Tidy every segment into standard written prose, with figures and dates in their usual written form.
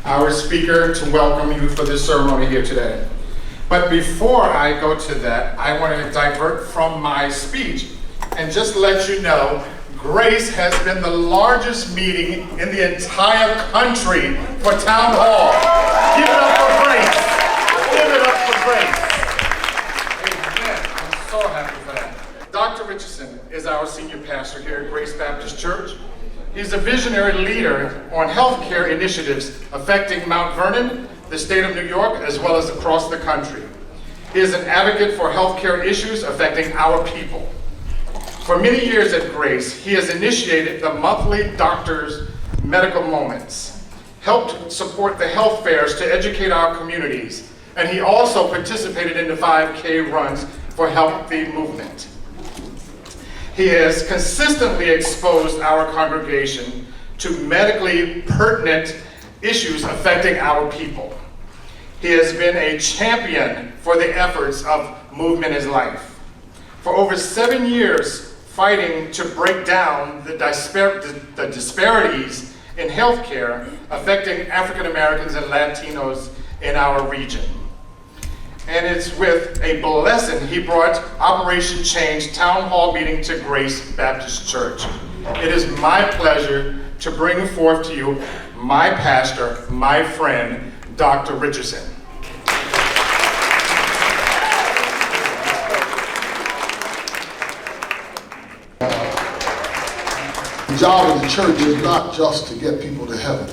our speaker to welcome you for this ceremony here today. But before I go to that, I want to divert from my speech and just let you know, Grace has been the largest meeting in the entire country for Town Hall. Give it up for Grace. Give it up for Grace. Amen. I'm so happy for that. Dr. Richardson is our senior pastor here at Grace Baptist Church. He's a visionary leader on healthcare initiatives affecting Mount Vernon, the state of New York, as well as across the country. He is an advocate for healthcare issues affecting our people. For many years at Grace, he has initiated the monthly Doctors' Medical Moments, helped support the health fairs to educate our communities, and he also participated in the 5K runs for Healthy Movement. He has consistently exposed our congregation to medically pertinent issues affecting our people. He has been a champion for the efforts of Movement is Life. For over 7 years, fighting to break down the disparities in healthcare affecting African Americans and Latinos in our region. And it's with a blessing he brought Operation Change Town Hall meeting to Grace Baptist Church. It is my pleasure to bring forth to you my pastor, my friend, Dr. Richardson. The job of the church is not just to get people to heaven,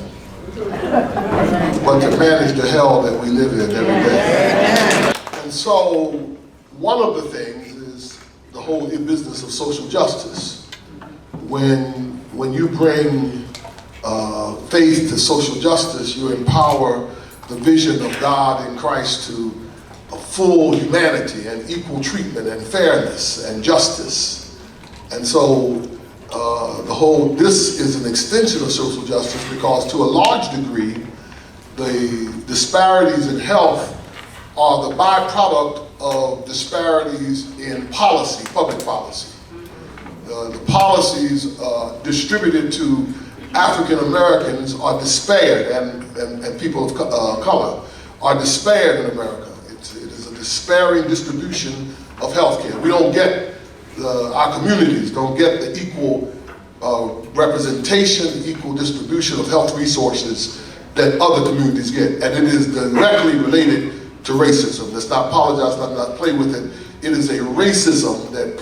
but to manage the hell that we live in every day. And so one of the things is the whole business of social justice. When you bring faith to social justice, you empower the vision of God in Christ to a full humanity and equal treatment and fairness and justice. And so this is an extension of social justice because to a large degree, the disparities in health are the byproduct of disparities in policy, public policy. The policies distributed to African Americans are disparate, and people of color are disparate in America. It is a despairing distribution of healthcare. We don't get, our communities don't get the equal representation, equal distribution of health resources that other communities get. And it is directly related to racism. Let's not apologize, not play with it. It is a racism that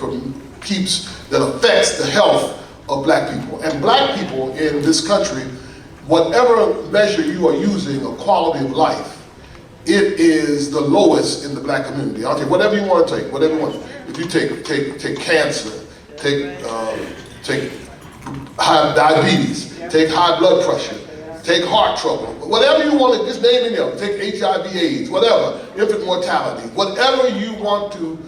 affects the health of black people. And black people in this country, whatever measure you are using of quality of life, it is the lowest in the black community. I'll take whatever you want to take, whatever you want. If you take cancer, take high diabetes, take high blood pressure, take heart trouble, whatever you want to, just name it up, take HIV/AIDS, whatever, infant mortality, whatever you want to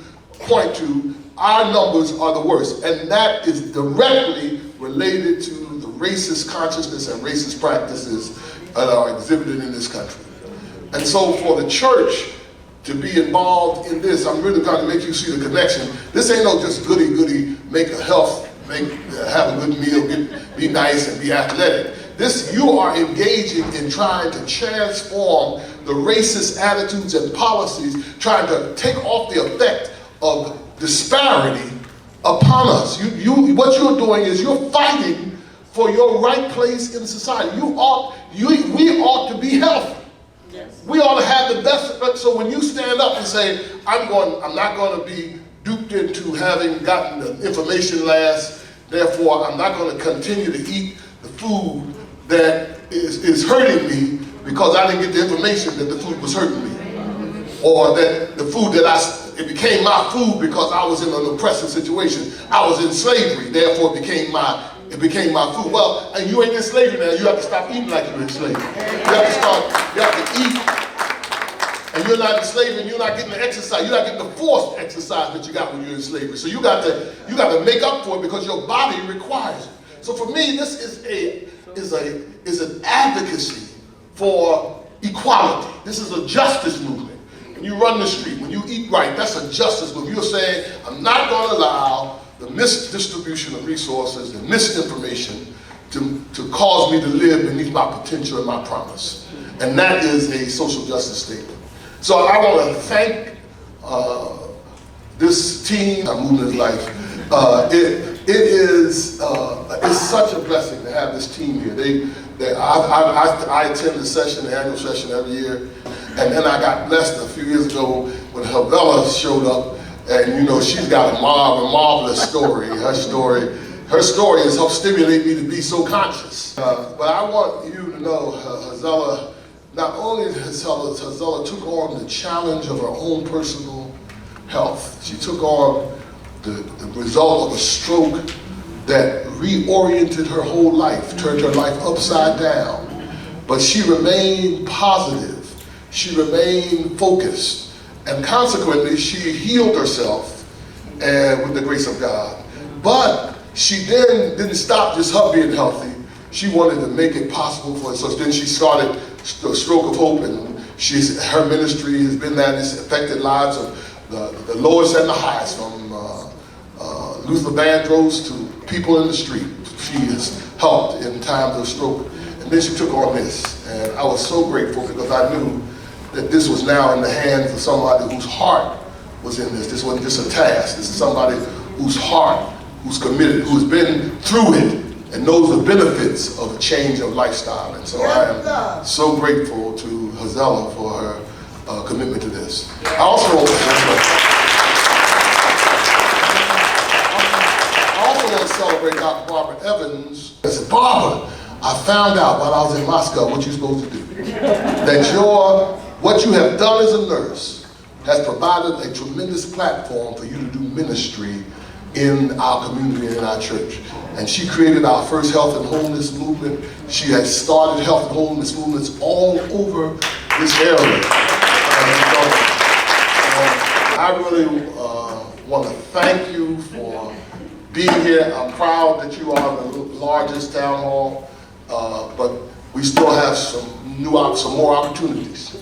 point to, our numbers are the worst. And that is directly related to the racist consciousness and racist practices that are exhibited in this country. And so for the church to be involved in this, I'm really trying to make you see the connection. This ain't no just goody, make a health, have a good meal, be nice and be athletic. This, you are engaging in trying to transform the racist attitudes and policies, trying to take off the effect of disparity upon us. What you're doing is you're fighting for your right place in society. We ought to be healthy. Yes. We ought to have the best. So when you stand up and say, I'm not going to be duped into having gotten the information last, therefore I'm not going to continue to eat the food that is hurting me because I didn't get the information that the food was hurting me. Or that the food it became my food because I was in an oppressive situation. I was in slavery, therefore it became my food. Well, and you ain't in slavery now, you have to stop eating like you're in slavery. You have to eat, and you're not in slavery, and you're not getting the exercise, you're not getting the forced exercise that you got when you're in slavery. So you got to make up for it because your body requires it. So for me, this is an advocacy for equality. This is a justice movement. When you run the street, when you eat right, that's a justice movement. You're saying, I'm not going to allow the misdistribution of resources and misinformation to cause me to live beneath my potential and my promise. And that is a social justice statement. So I want to thank this team, Movement is Life. It's such a blessing to have this team here. I attend the session, the annual session every year, and then I got blessed a few years ago when Havella showed up, and you know she's got a marvelous story. Her story has helped stimulate me to be so conscious. But I want you to know, Hazella, not only Hazella took on the challenge of her own personal health. She took on the result of a stroke that reoriented her whole life, turned her life upside down. But she remained positive. She remained focused. And consequently, she healed herself with the grace of God. But she then didn't stop just her being healthy. She wanted to make it possible for her. So then she started the Stroke of Hope, and her ministry has been that. It's affected lives of the lowest and the highest, from Luther Vandross to people in the street. She has helped in times of stroke. And then she took on this. And I was so grateful because I knew that this was now in the hands of somebody whose heart was in this. This wasn't just a task. This is somebody whose heart, who's committed, who's been through it and knows the benefits of a change of lifestyle. And so I am so grateful to Hazella for her commitment to this. I also want to celebrate Dr. Barbara Evans. I said, Barbara, I found out while I was in Moscow what you're supposed to do. That what you have done as a nurse has provided a tremendous platform for you to do ministry in our community and in our church. And she created our first health and wholeness movement. She has started health and wholeness movements all over this area. I really want to thank you for being here. I'm proud that you are the largest town hall, but we still have some more opportunities.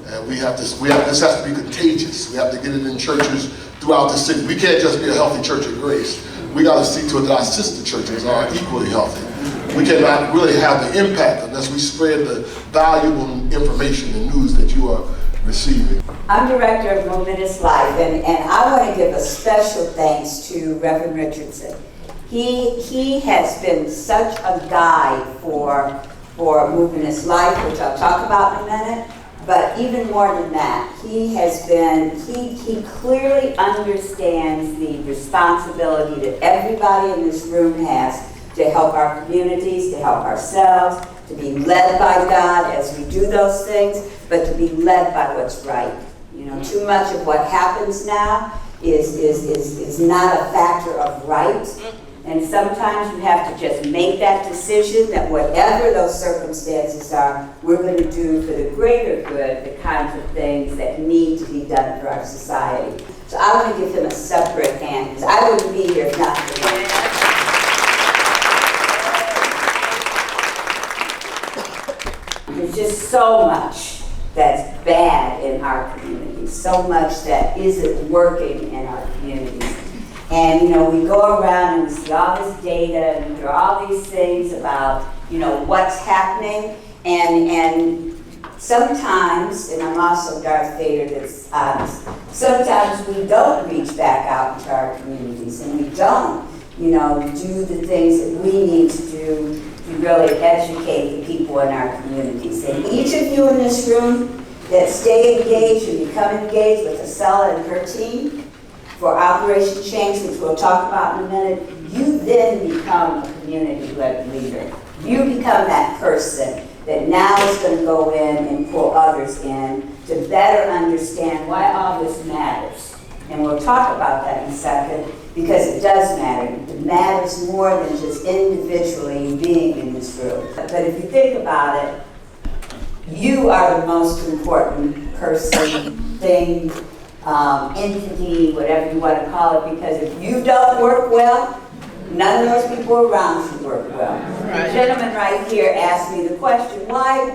And this has to be contagious. We have to get it in churches throughout the city. We can't just be a healthy church of grace. We got to see to it that our sister churches are equally healthy. We cannot really have the impact unless we spread the valuable information and news that you are receiving. I'm director of Movement is Life, and I want to give a special thanks to Reverend Richardson. He has been such a guide for Movement is Life, which I'll talk about in a minute. But even more than that, he clearly understands the responsibility that everybody in this room has to help our communities, to help ourselves, to be led by God as we do those things, but to be led by what's right. You know, too much of what happens now is not a factor of right. And sometimes you have to just make that decision that whatever those circumstances are, we're going to do for the greater good the kinds of things that need to be done for our society. So I want to give him a separate hand, because I wouldn't be here if not for him. There's just so much that's bad in our communities, so much that isn't working in our communities. And, you know, we go around and we see all this data and we hear all these things about, you know, what's happening. And sometimes, and I'm also Darth Vader that's honest, sometimes we don't reach back out into our communities and we don't, you know, do the things that we need to do to really educate the people in our communities. And each of you in this room that stay engaged and become engaged with Acela and her team, for Operation Change, which we'll talk about in a minute, you then become a community-led leader. You become that person that now is going to go in and pull others in to better understand why all this matters. And we'll talk about that in a second, because it does matter. It matters more than just individually being in this room. But if you think about it, you are the most important person, thing, entity, whatever you want to call it, because if you don't work well, none of those people around you work well. Right. The gentleman right here asked me the question, why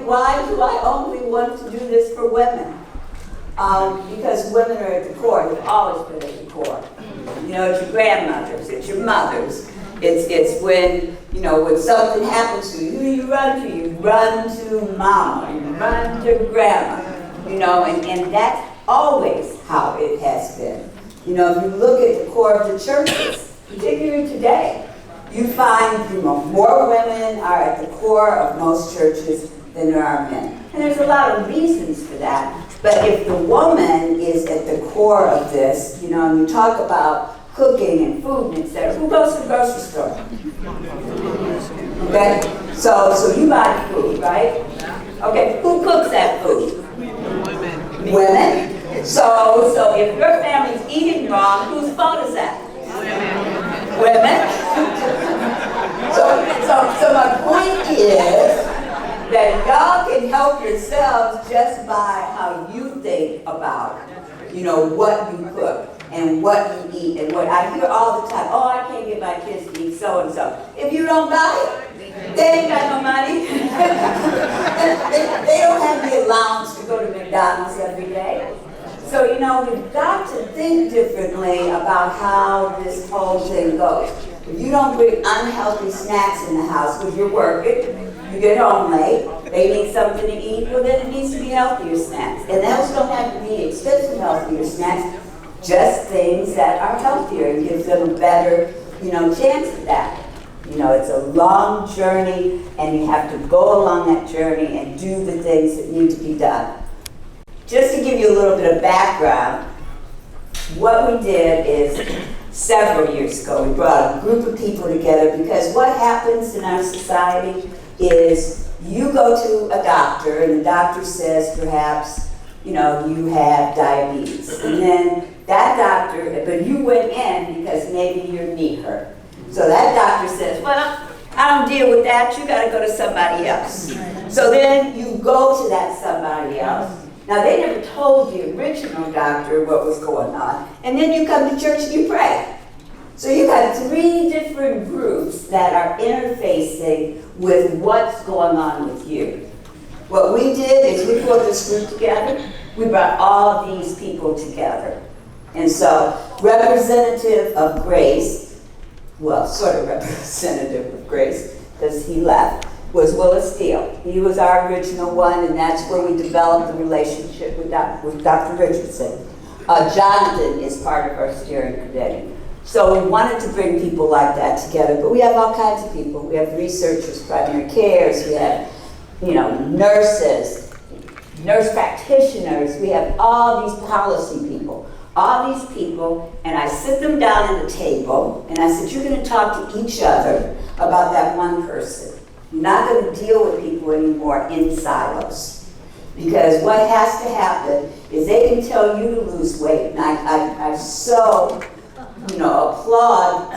do I only want to do this for women? Because women are at the core. They've always been at the core. You know, it's your grandmothers, it's your mothers. It's when, you know, when something happens to you, who do you run to? You run to mama, you run to grandma, you know, and that's always how it has been. You know, if you look at the core of the churches, particularly today, you find, you know, more women are at the core of most churches than there are men. And there's a lot of reasons for that. But if the woman is at the core of this, you know, and you talk about cooking and food and etc., who goes to the grocery store? Okay? So you buy food, right? Okay, who cooks that food? Women. So if your family's eating wrong, whose fault is that? Women. So my point is that y'all can help yourselves just by how you think about, you know, what you cook and what you eat and what I hear all the time. Oh, I can't get my kids to eat so and so. If you don't buy it, they ain't got no money. they don't have the allowance to go to McDonald's every day. So, you know, we've got to think differently about how this whole thing goes. If you don't bring unhealthy snacks in the house because you're working, you get home late, they need something to eat, well then it needs to be healthier snacks. And those don't have to be expensive healthier snacks, just things that are healthier and gives them a better, you know, chance at that. You know, it's a long journey and you have to go along that journey and do the things that need to be done. Just to give you a little bit of background, what we did is several years ago, we brought a group of people together because what happens in our society is you go to a doctor and the doctor says perhaps, you know, you have diabetes. And then that doctor, but you went in because maybe your knee hurt. So that doctor says, well, I don't deal with that, you gotta go to somebody else. So then you go to that somebody else. Now they never told the original doctor what was going on. And then you come to church and you pray. So you got 3 different groups that are interfacing with what's going on with you. What we did is we put this group together. We brought all these people together. And so representative of Grace, well, sort of representative of Grace, because he left, was Willis Steele. He was our original one, and that's where we developed the relationship with Dr. Richardson. Jonathan is part of our steering committee. So we wanted to bring people like that together, but we have all kinds of people. We have researchers, primary cares, we have, you know, nurses, nurse practitioners, we have all these policy people. All these people, and I sit them down at a table, and I said, you're going to talk to each other about that one person. You're not going to deal with people anymore in silos. Because what has to happen is they can tell you to lose weight, and I so, you know, applaud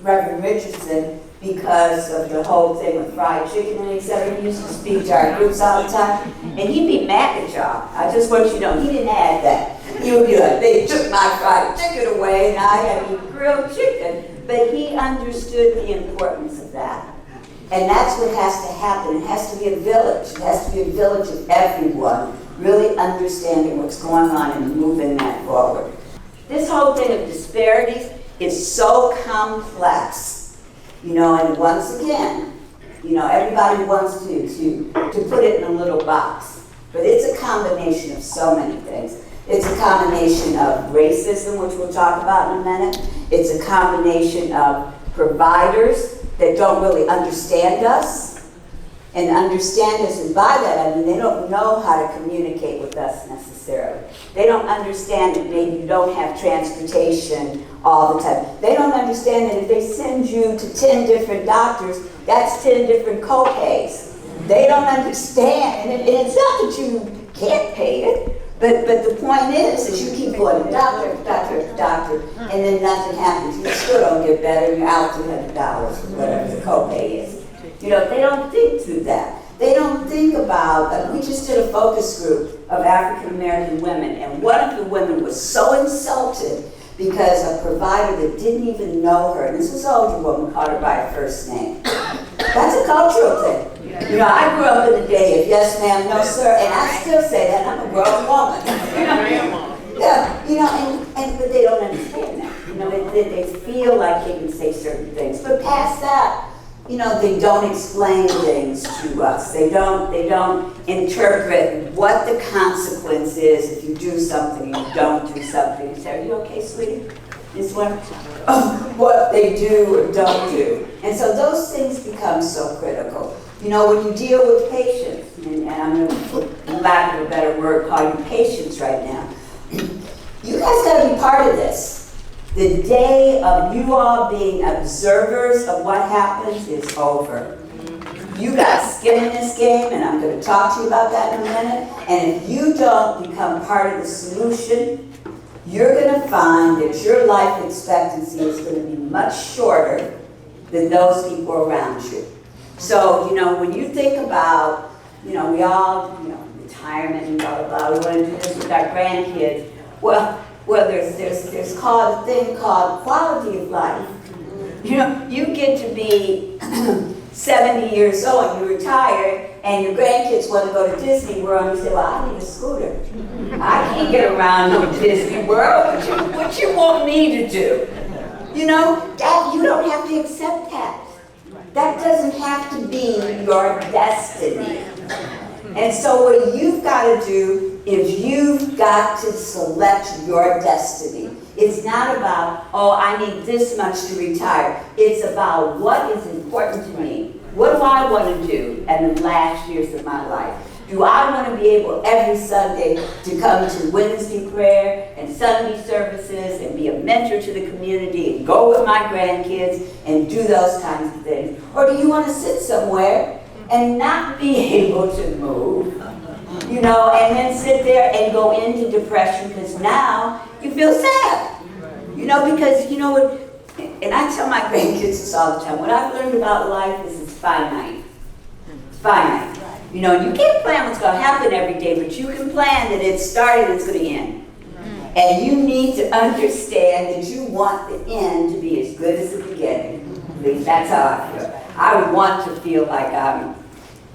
Reverend Richardson because of the whole thing with fried chicken and etc. He used to speak to our groups all the time, and he'd be mad at y'all. I just want you to know, he didn't add that. He would be like, they took my fried chicken away, and I had to eat grilled chicken. But he understood the importance of that. And that's what has to happen. It has to be a village. It has to be a village of everyone really understanding what's going on and moving that forward. This whole thing of disparities is so complex. You know, and once again, you know, everybody wants to put it in a little box. But it's a combination of so many things. It's a combination of racism, which we'll talk about in a minute. It's a combination of providers that don't really understand us. And understand us, and by that I mean they don't know how to communicate with us necessarily. They don't understand that maybe you don't have transportation all the time. They don't understand that if they send you to 10 different doctors, that's 10 different co-pays. They don't understand, and it's not that you can't pay it, but the point is that you keep going to doctor after doctor after doctor, and then nothing happens. You still don't get better, and you're out $200 or whatever the co-pay is. You know, they don't think through that. They don't think about, we just did a focus group of African American women, and one of the women was so insulted because a provider that didn't even know her, and this was an older woman, called her by her first name. That's a cultural thing. You know, I grew up in the day of yes ma'am, no sir, and I still say that, I'm a grown woman. Yeah, you know, but they don't understand that. You know, they feel like they can say certain things. But past that, you know, they don't explain things to us. They don't interpret what the consequence is if you do something and you don't do something. You say, are you okay, sweetie? Is what they do or don't do. And so those things become so critical. You know, when you deal with patients, and I'm going to, for lack of a better word, call you patients right now, you guys got to be part of this. The day of you all being observers of what happens is over. You got skin in this game, and I'm going to talk to you about that in a minute. And if you don't become part of the solution, you're going to find that your life expectancy is going to be much shorter than those people around you. So, you know, when you think about, you know, we all, you know, retirement and blah, blah, blah, we want to do this with our grandkids. Well, there's called a thing called quality of life. You know, you get to be 70 years old, you retire, and your grandkids want to go to Disney World, you say, well, I need a scooter. I can't get around no Disney World. What you want me to do? You know, that you don't have to accept that. That doesn't have to be your destiny. And so what you've got to do is you've got to select your destiny. It's not about, oh, I need this much to retire. It's about what is important to me. What do I want to do in the last years of my life? Do I want to be able every Sunday to come to Wednesday prayer and Sunday services and be a mentor to the community and go with my grandkids and do those kinds of things? Or do you want to sit somewhere and not be able to move, you know, and then sit there and go into depression because now you feel sad, you know, because, you know what, and I tell my grandkids this all the time, what I've learned about life is it's finite. It's finite. You know, you can't plan what's going to happen every day, but you can plan that it's starting and it's going to end. And you need to understand that you want the end to be as good as the beginning. At least that's how I feel. I want to feel like I'm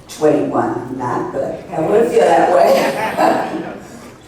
21. I'm not, but I want to feel that way.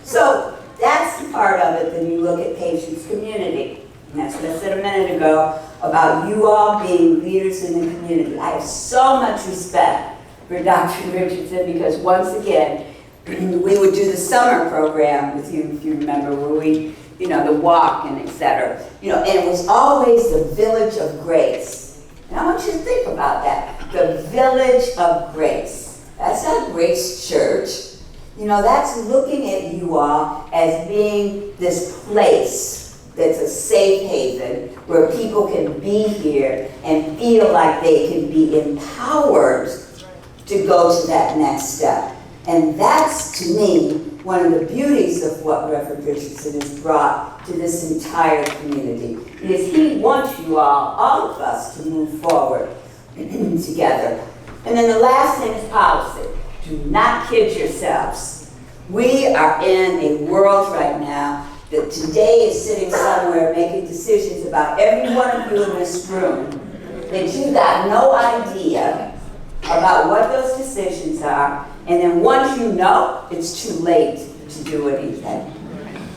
So that's the part of it. Then you look at patients' community. And that's what I said a minute ago about you all being leaders in the community. I have so much respect for Dr. Richardson because once again, we would do the summer program with you, if you remember, where we, you know, the walk and etc. You know, and it was always the Village of Grace. And I want you to think about that. The Village of Grace. That's not Grace Church. You know, that's looking at you all as being this place that's a safe haven where people can be here and feel like they can be empowered to go to that next step. And that's, to me, one of the beauties of what Reverend Richardson has brought to this entire community. Is he wants you all of us, to move forward together. And then the last thing is policy. Do not kid yourselves. We are in a world right now that today is sitting somewhere making decisions about every one of you in this room that you got no idea about what those decisions are, and then once you know, it's too late to do anything.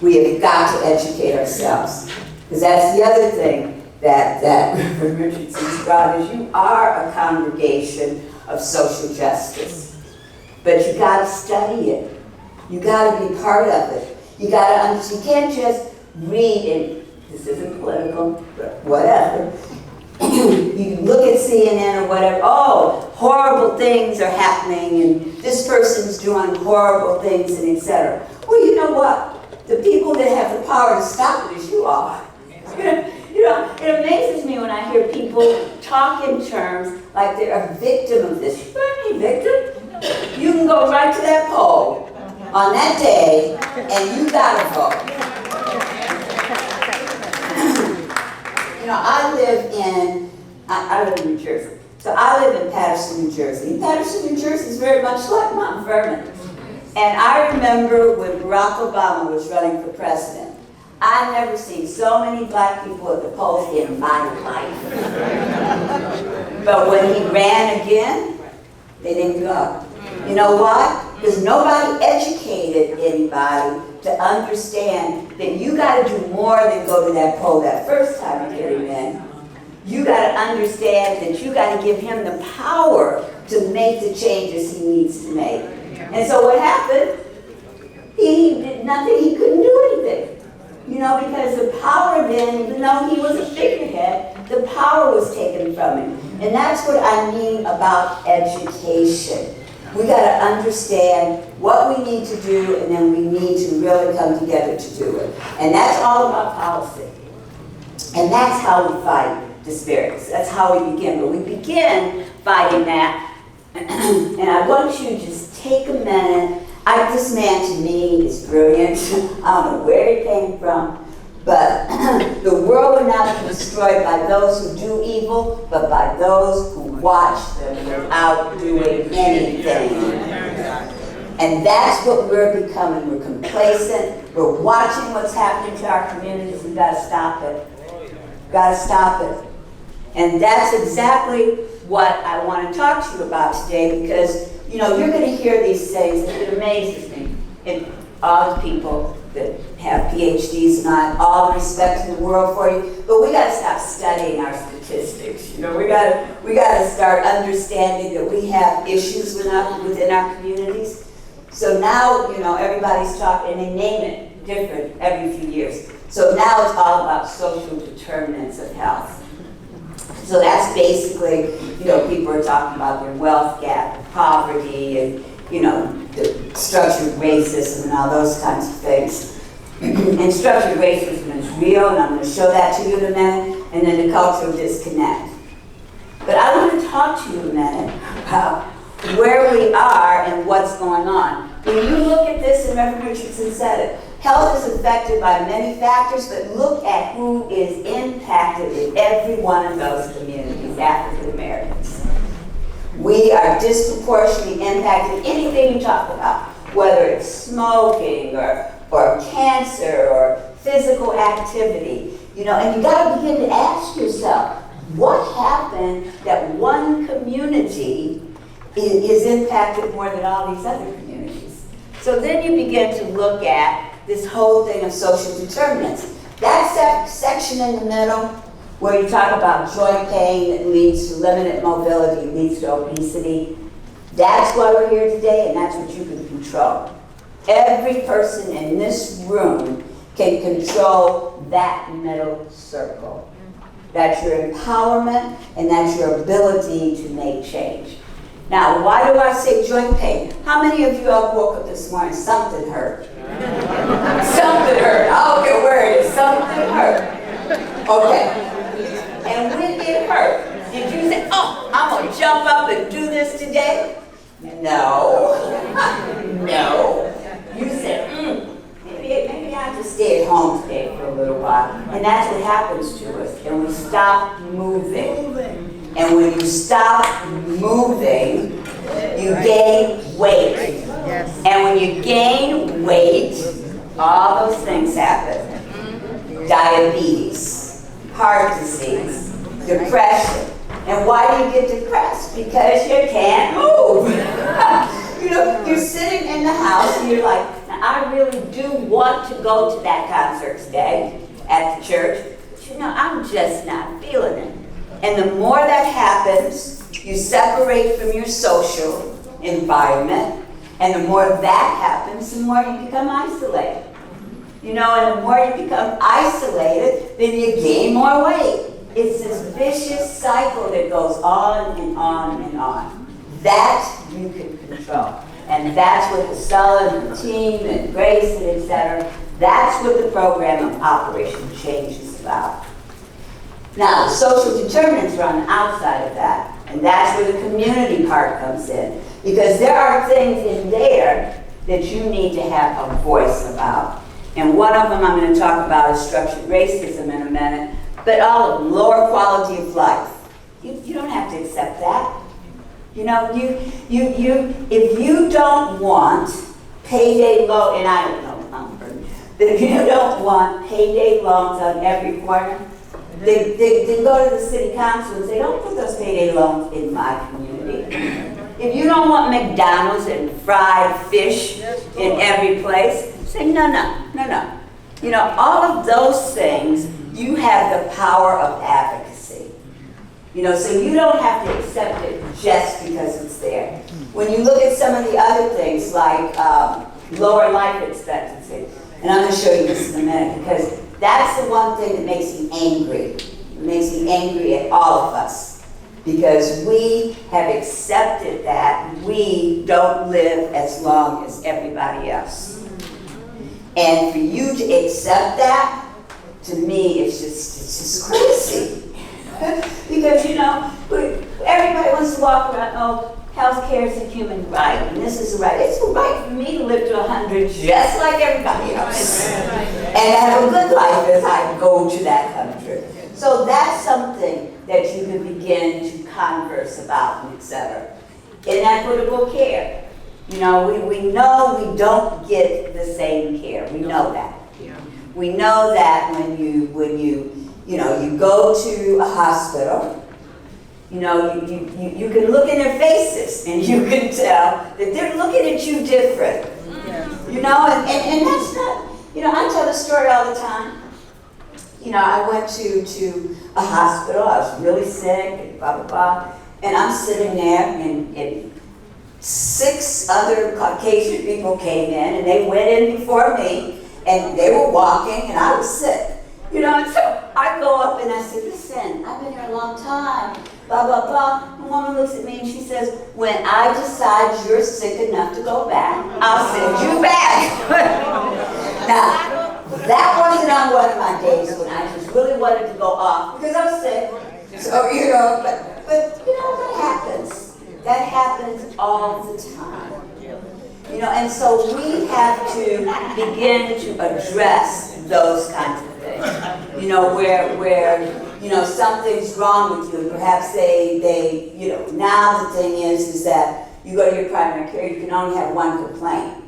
We have got to educate ourselves, because that's the other thing that Reverend Richardson's brought is you are a congregation of social justice, but you got to study it. You got to be part of it. You got to understand. You can't just read, and this isn't political, but whatever. You look at CNN or whatever, oh, horrible things are happening and this person's doing horrible things and etc. Well, you know what? The people that have the power to stop it is you all. You know, it amazes me when I hear people talk in terms like they're a victim of this. You're not any victim. You can go right to that poll on that day and you gotta vote. You know, I live in New Jersey. So I live in Paterson, New Jersey. And Paterson, New Jersey is very much like Mount Vernon. And I remember when Barack Obama was running for president, I've never seen so many black people at the polls in my life. But when he ran again, they didn't go. You know why? Because nobody educated anybody to understand that you got to do more than go to that poll that first time to get him in. you got to understand that you got to give him the power to make the changes he needs to make. And so what happened? He did nothing, he couldn't do anything. You know, because the power then, even though he was a figurehead, the power was taken from him. And that's what I mean about education. We got to understand what we need to do, and then we need to really come together to do it. And that's all about policy. And that's how we fight disparities. That's how we begin. But we begin fighting that. And I want you to just take a minute. This man to me is brilliant. I don't know where he came from. But the world will not be destroyed by those who do evil, but by those who watch them without doing anything. And that's what we're becoming. We're complacent. We're watching what's happening to our communities. We've got to stop it. Got to stop it. And that's exactly what I want to talk to you about today, because, you know, you're going to hear these things, and it amazes me. And all the people that have PhDs and I, all the respect in the world for you, but we got to stop studying our statistics. You know, we got to start understanding that we have issues within our communities. So now, you know, everybody's talking, and they name it different every few years. So now it's all about social determinants of health. So that's basically, you know, people are talking about their wealth gap, poverty, and, you know, the structured racism and all those kinds of things. And structured racism is real, and I'm going to show that to you in a minute, and then the cultural disconnect. But I want to talk to you in a minute about where we are and what's going on. When you look at this, and Reverend Richardson said it, health is affected by many factors, but look at who is impacted in every one of those communities, African Americans. We are disproportionately impacted. Anything you talk about, whether it's smoking or cancer or physical activity, you know, and you got to begin to ask yourself, what happened that one community is impacted more than all these other communities? So then you begin to look at this whole thing of social determinants. That section in the middle, where you talk about joint pain that leads to limited mobility, leads to obesity, that's why we're here today, and that's what you can control. Every person in this room can control that middle circle. That's your empowerment, and that's your ability to make change. Now, why do I say joint pain? How many of you all woke up this morning, something hurt? Something hurt. I don't care where it is, something hurt. Okay. And when it hurt, did you say, oh, I'm going to jump up and do this today? No. No. You said, maybe I have to stay at home today for a little while. And that's what happens to us. And we stop moving. And when you stop moving, you gain weight. Yes. And when you gain weight, all those things happen. Diabetes, heart disease, depression. And why do you get depressed? Because you can't move. You know, you're sitting in the house and you're like, now I really do want to go to that concert today at the church, but you know, I'm just not feeling it. And the more that happens, you separate from your social environment, and the more that happens, the more you become isolated. You know, and the more you become isolated, then you gain more weight. It's this vicious cycle that goes on and on and on. That you can control. And that's what the Sullen and the team and Grace and etc., that's what the program of Operation Change is about. Now, the social determinants are on the outside of that, and that's where the community part comes in. Because there are things in there that you need to have a voice about. And one of them I'm going to talk about is structured racism in a minute, but all of them, lower quality of life. You don't have to accept that. You know, if you don't want payday loan, and I don't know, if you don't want payday loans on every corner, they go to the city council and say, don't put those payday loans in my community. If you don't want McDonald's and fried fish in every place, say no. You know, all of those things, you have the power of advocacy. You know, so you don't have to accept it just because it's there. When you look at some of the other things like lower life expectancy, and I'm going to show you this in a minute because that's the one thing that makes me angry. It makes me angry at all of us because we have accepted that we don't live as long as everybody else. And for you to accept that, to me, it's just crazy. Because, you know, everybody wants to walk around, oh, health care is a human right, and this is a right. It's a right for me to live to 100 just like everybody else. And have a good life as I go to that 100. So that's something that you can begin to converse about, etc. Inequitable care. You know, we know we don't get the same care. We know that. We know that when you go to a hospital, you know, you can look in their faces and you can tell that they're looking at you different. You know, and that's not, you know, I tell the story all the time. You know, I went to a hospital, I was really sick, and blah, blah, blah, and I'm sitting there and 6 other Caucasian people came in and they went in before me and they were walking and I was sick. You know, and so I go up and I say, listen, I've been here a long time, blah, blah, blah. The woman looks at me and she says, when I decide you're sick enough to go back, I'll send you back. Now, that wasn't on one of my days when I just really wanted to go off because I was sick. So, you know, but you know, that happens. That happens all the time. You know, and so we have to begin to address those kinds of things. You know, where you know, something's wrong with you, and perhaps they, you know, now the thing is that you go to your primary care, you can only have one complaint.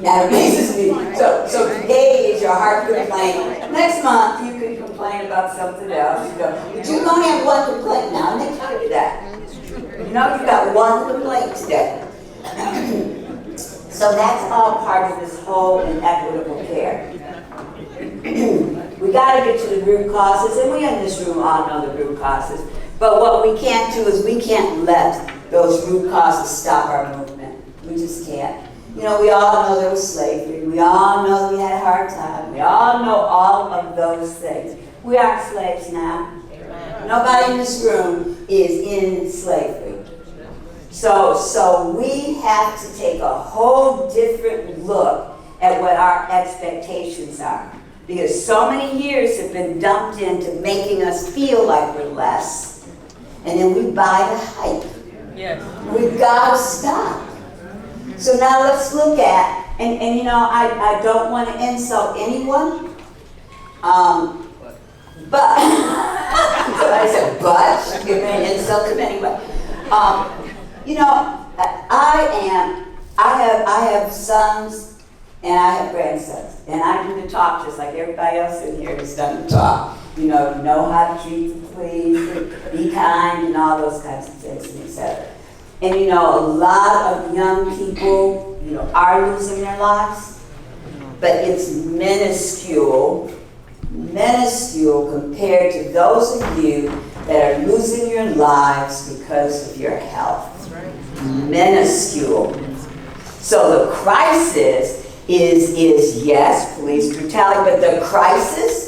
That amazes me. So today is your heart complaint. Next month you can complain about something else. You know, but you can only have one complaint now, and they tell you that. You know, you got one complaint today. So that's all part of this whole inequitable care. We got to get to the root causes, and we in this room all know the root causes. But what we can't do is we can't let those root causes stop our movement. We just can't. You know, we all know there was slavery. We all know we had a hard time. We all know all of those things. We aren't slaves now. Nobody in this room is in slavery. So we have to take a whole different look at what our expectations are. Because so many years have been dumped into making us feel like we're less. And then we buy the hype. Yes. We've got to stop. So now let's look at, and you know, I don't want to insult anyone, but, so I said, but, you're going to insult him anyway. You know, I have sons and I have grandsons, and I do the talk just like everybody else in here has done the talk. You know how to treat them, please, be kind, and all those kinds of things, and etc. And you know, a lot of young people, you know, are losing their lives, but it's minuscule compared to those of you that are losing your lives because of your health. Minuscule. So the crisis is yes, police brutality, but the crisis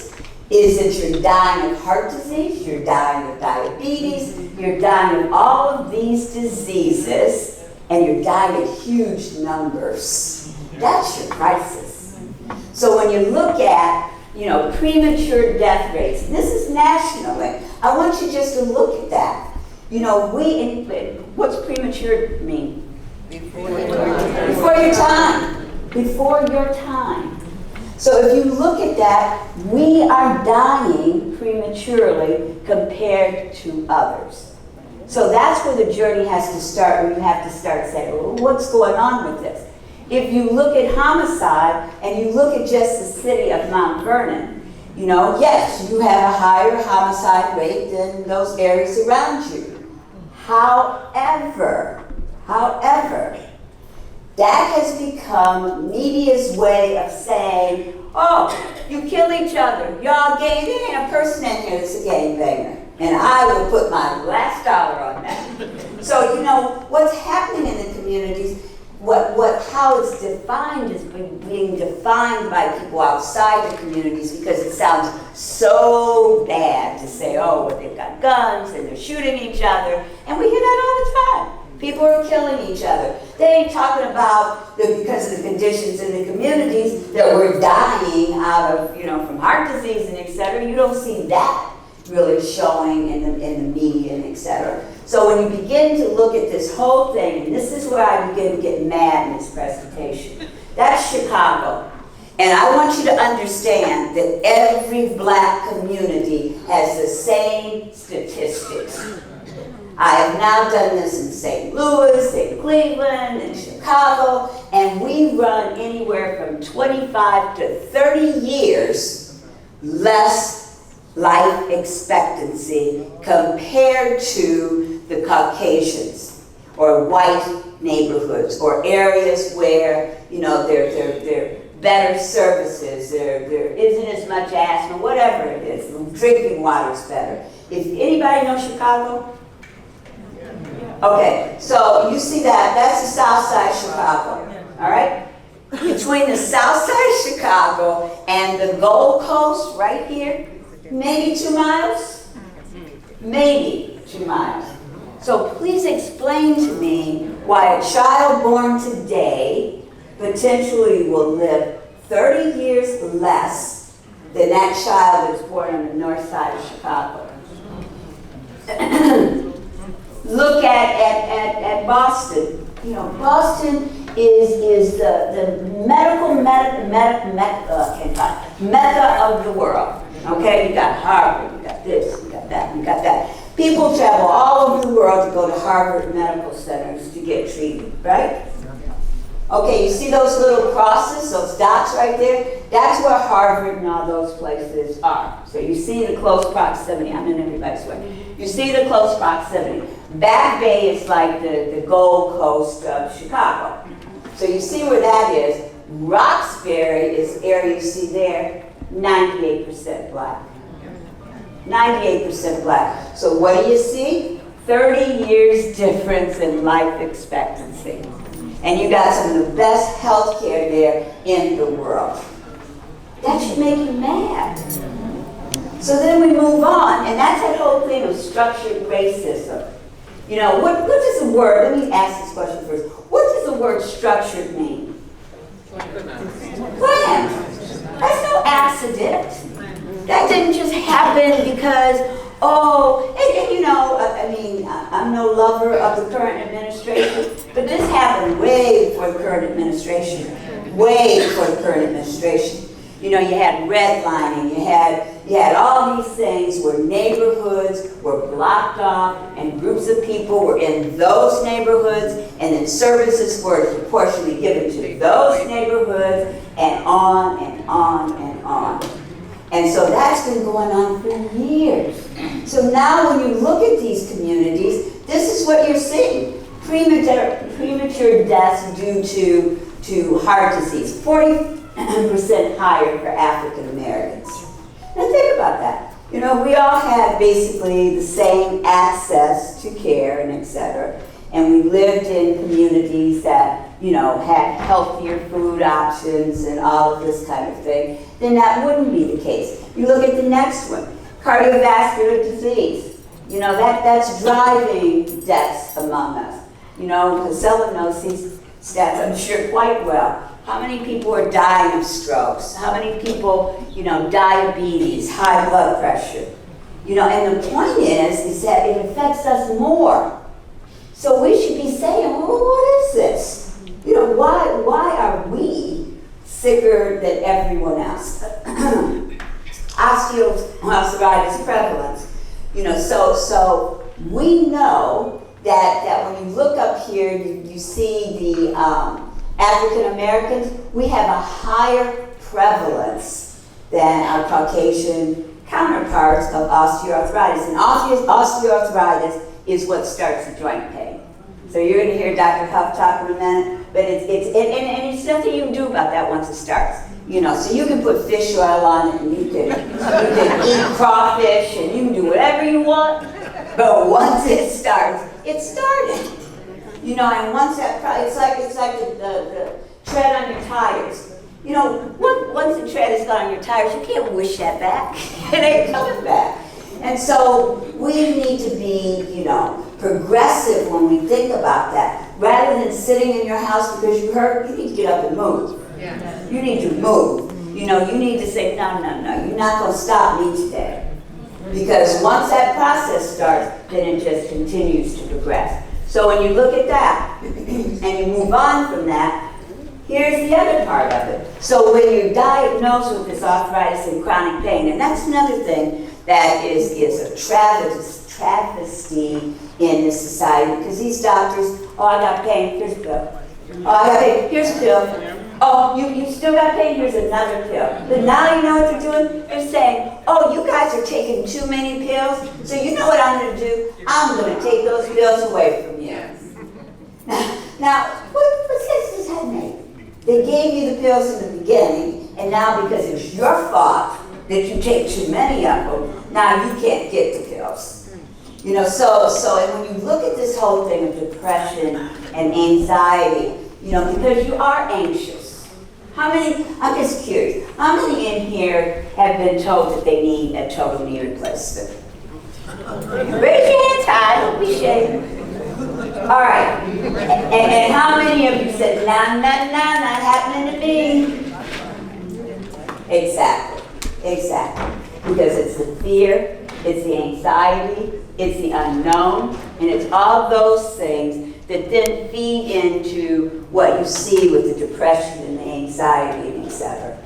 is that you're dying of heart disease, you're dying of diabetes, you're dying of all of these diseases, and you're dying in huge numbers. That's your crisis. So when you look at, you know, premature death rates, and this is nationally, I want you just to look at that. You know, what's premature mean? Before your time. Before your time. So if you look at that, we are dying prematurely compared to others. So that's where the journey has to start, where you have to start saying, well, what's going on with this? If you look at homicide and you look at just the city of Mount Vernon, you know, yes, you have a higher homicide rate than those areas around you. However, that has become media's way of saying, oh, you kill each other, y'all gang, there ain't a person in here that's a gangbanger. And I will put my last dollar on that. So, you know, what's happening in the communities, how it's defined is being defined by people outside the communities, because it sounds so bad to say, oh, well, they've got guns and they're shooting each other. And we hear that all the time. People are killing each other. They ain't talking about because of the conditions in the communities that we're dying out of, you know, from heart disease and et cetera. You don't see that really showing in the media and et cetera. So when you begin to look at this whole thing, and this is where I begin to get mad in this presentation, that's Chicago. And I want you to understand that every black community has the same statistics. I have now done this in St. Louis, in Cleveland, in Chicago, and we run anywhere from 25 to 30 years less life expectancy compared to the Caucasians or white neighborhoods or areas where, you know, they're better services, there isn't as much asthma, whatever it is, drinking water's better. If anybody know Chicago? Okay, so you see that's the south side of Chicago, all right? Between the south side of Chicago and the Gold Coast right here, maybe 2 miles? Maybe 2 miles. So please explain to me why a child born today potentially will live 30 years less than that child that's born on the north side of Chicago. Look at Boston. You know, Boston is the medical mecca of the world. Okay, you got Harvard, you got this, you got that, you got that. People travel all over the world to go to Harvard medical centers to get treated, right? Okay, you see those little crosses, those dots right there? That's where Harvard and all those places are. So you see the close proximity. I'm in everybody's way. You see the close proximity. Back Bay is like the Gold Coast of Chicago. So you see where that is. Roxbury is the area you see there, 98% black. 98% black. So what do you see? 30 years difference in life expectancy. And you got some of the best health care there in the world. That should make you mad. So then we move on, and that's that whole thing of structured racism. You know, what does the word, let me ask this question first. What does the word structured mean? Planned. That's no accident. That didn't just happen because, and you know, I mean, I'm no lover of the current administration, but this happened way before the current administration. Way before the current administration. You know, you had redlining, you had all these things where neighborhoods were blocked off and groups of people were in those neighborhoods, and then services were proportionally given to those neighborhoods, and on and on and on. And so that's been going on for years. So now when you look at these communities, this is what you're seeing. Premature deaths due to heart disease, 40% higher for African Americans. Now think about that. You know, we all had basically the same access to care and et cetera. And we lived in communities that, you know, had healthier food options and all of this kind of thing. Then that wouldn't be the case. You look at the next one, cardiovascular disease. You know, that's driving deaths among us. You know, Casella knows these stats, I'm sure, quite well. How many people are dying of strokes? How many people, you know, diabetes, high blood pressure? You know, and the point is that it affects us more. So we should be saying, well, what is this? You know, why are we sicker than everyone else? Osteoarthritis prevalence. You know, so we know that when you look up here, you see the African Americans, we have a higher prevalence than our Caucasian counterparts of osteoarthritis. And osteoarthritis is what starts the joint pain. So you're going to hear Dr. Huff talk in a minute, but it's nothing you can do about that once it starts. You know, so you can put fish oil on it, and you can eat crawfish, and you can do whatever you want. But once it starts, it started. You know, and once that, it's like the tread on your tires. You know, once the tread is gone on your tires, you can't wish that back. It ain't coming back. And so we need to be, you know, progressive when we think about that. Rather than sitting in your house because you hurt, you need to get up and move. Yeah. You need to move. You know, you need to say, no, you're not going to stop me today. Because once that process starts, then it just continues to progress. So when you look at that, and you move on from that, here's the other part of it. So when you're diagnosed with this arthritis and chronic pain, and that's another thing that is a travesty in this society, because these doctors, oh, I got pain, here's a pill. Oh, I got pain, here's a pill. Oh, you still got pain, here's another pill. But now you know what they're doing? They're saying, oh, you guys are taking too many pills, so you know what I'm going to do? I'm going to take those pills away from you. Now, what sense does that make? They gave you the pills in the beginning, and now because it's your fault that you take too many of them, now you can't get the pills. You know, so and when you look at this whole thing of depression and anxiety, you know, because you are anxious. How many, I'm just curious, how many in here have been told that they need a total knee replacement? Raise your hands high, don't be ashamed. All right, and how many of you said, nah, not happening to me? Exactly. Because it's the fear, it's the anxiety, it's the unknown, and it's all those things that then feed into what you see with the depression and the anxiety and etc.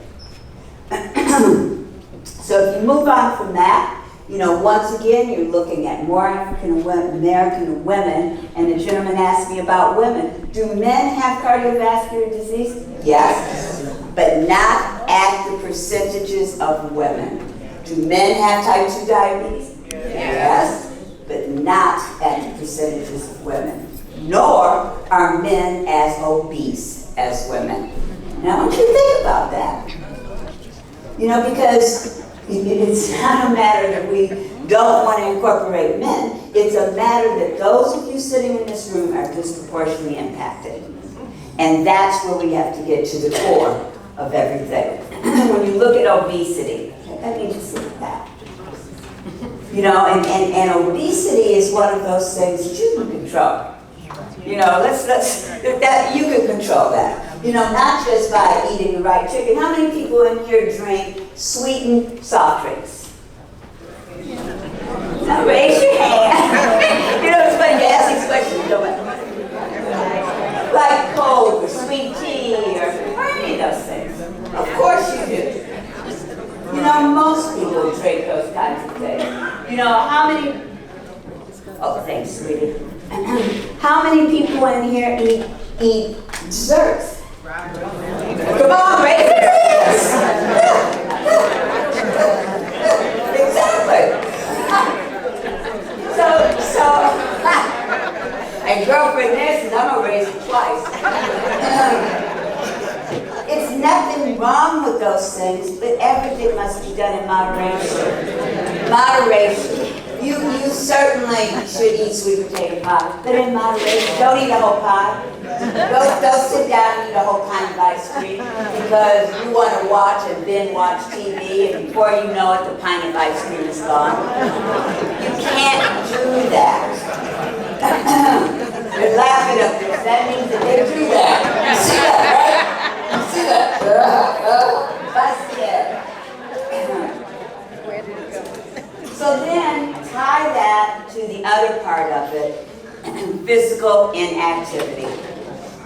So if you move on from that, you know, once again, you're looking at more African American women, and the gentleman asked me about women. Do men have cardiovascular disease? Yes, but not at the percentages of women. Do men have type 2 diabetes? Yes, but not at the percentages of women. Nor are men as obese as women. Now, I want you to think about that. You know, because it's not a matter that we don't want to incorporate men. It's a matter that those of you sitting in this room are disproportionately impacted. And that's where we have to get to the core of everything. When you look at obesity, I need to see that. You know, and obesity is one of those things that you can control. You know, that you can control that. You know, not just by eating the right chicken. How many people in here drink sweetened soft drinks? Now raise your hand. You know, it's funny, you ask these questions, you don't know. Like Coke or sweet tea or any of those things. Of course you do. You know, most people drink those kinds of things. You know, how many, oh, thanks, sweetie. How many people in here eat desserts? Come on, raise your hands. Exactly. So, and girlfriend this, and I'm gonna raise it twice. It's nothing wrong with those things, but everything must be done in moderation. Moderation. You certainly should eat sweet potato pie, but in moderation. Don't eat a whole pie. Don't sit down and eat a whole pint of ice cream because you want to watch and then watch TV, and before you know it, the pint of ice cream is gone. You can't do that. They're laughing at this. That means that they do that. You see that, right? You see that? Busted. So then tie that to the other part of it, physical inactivity.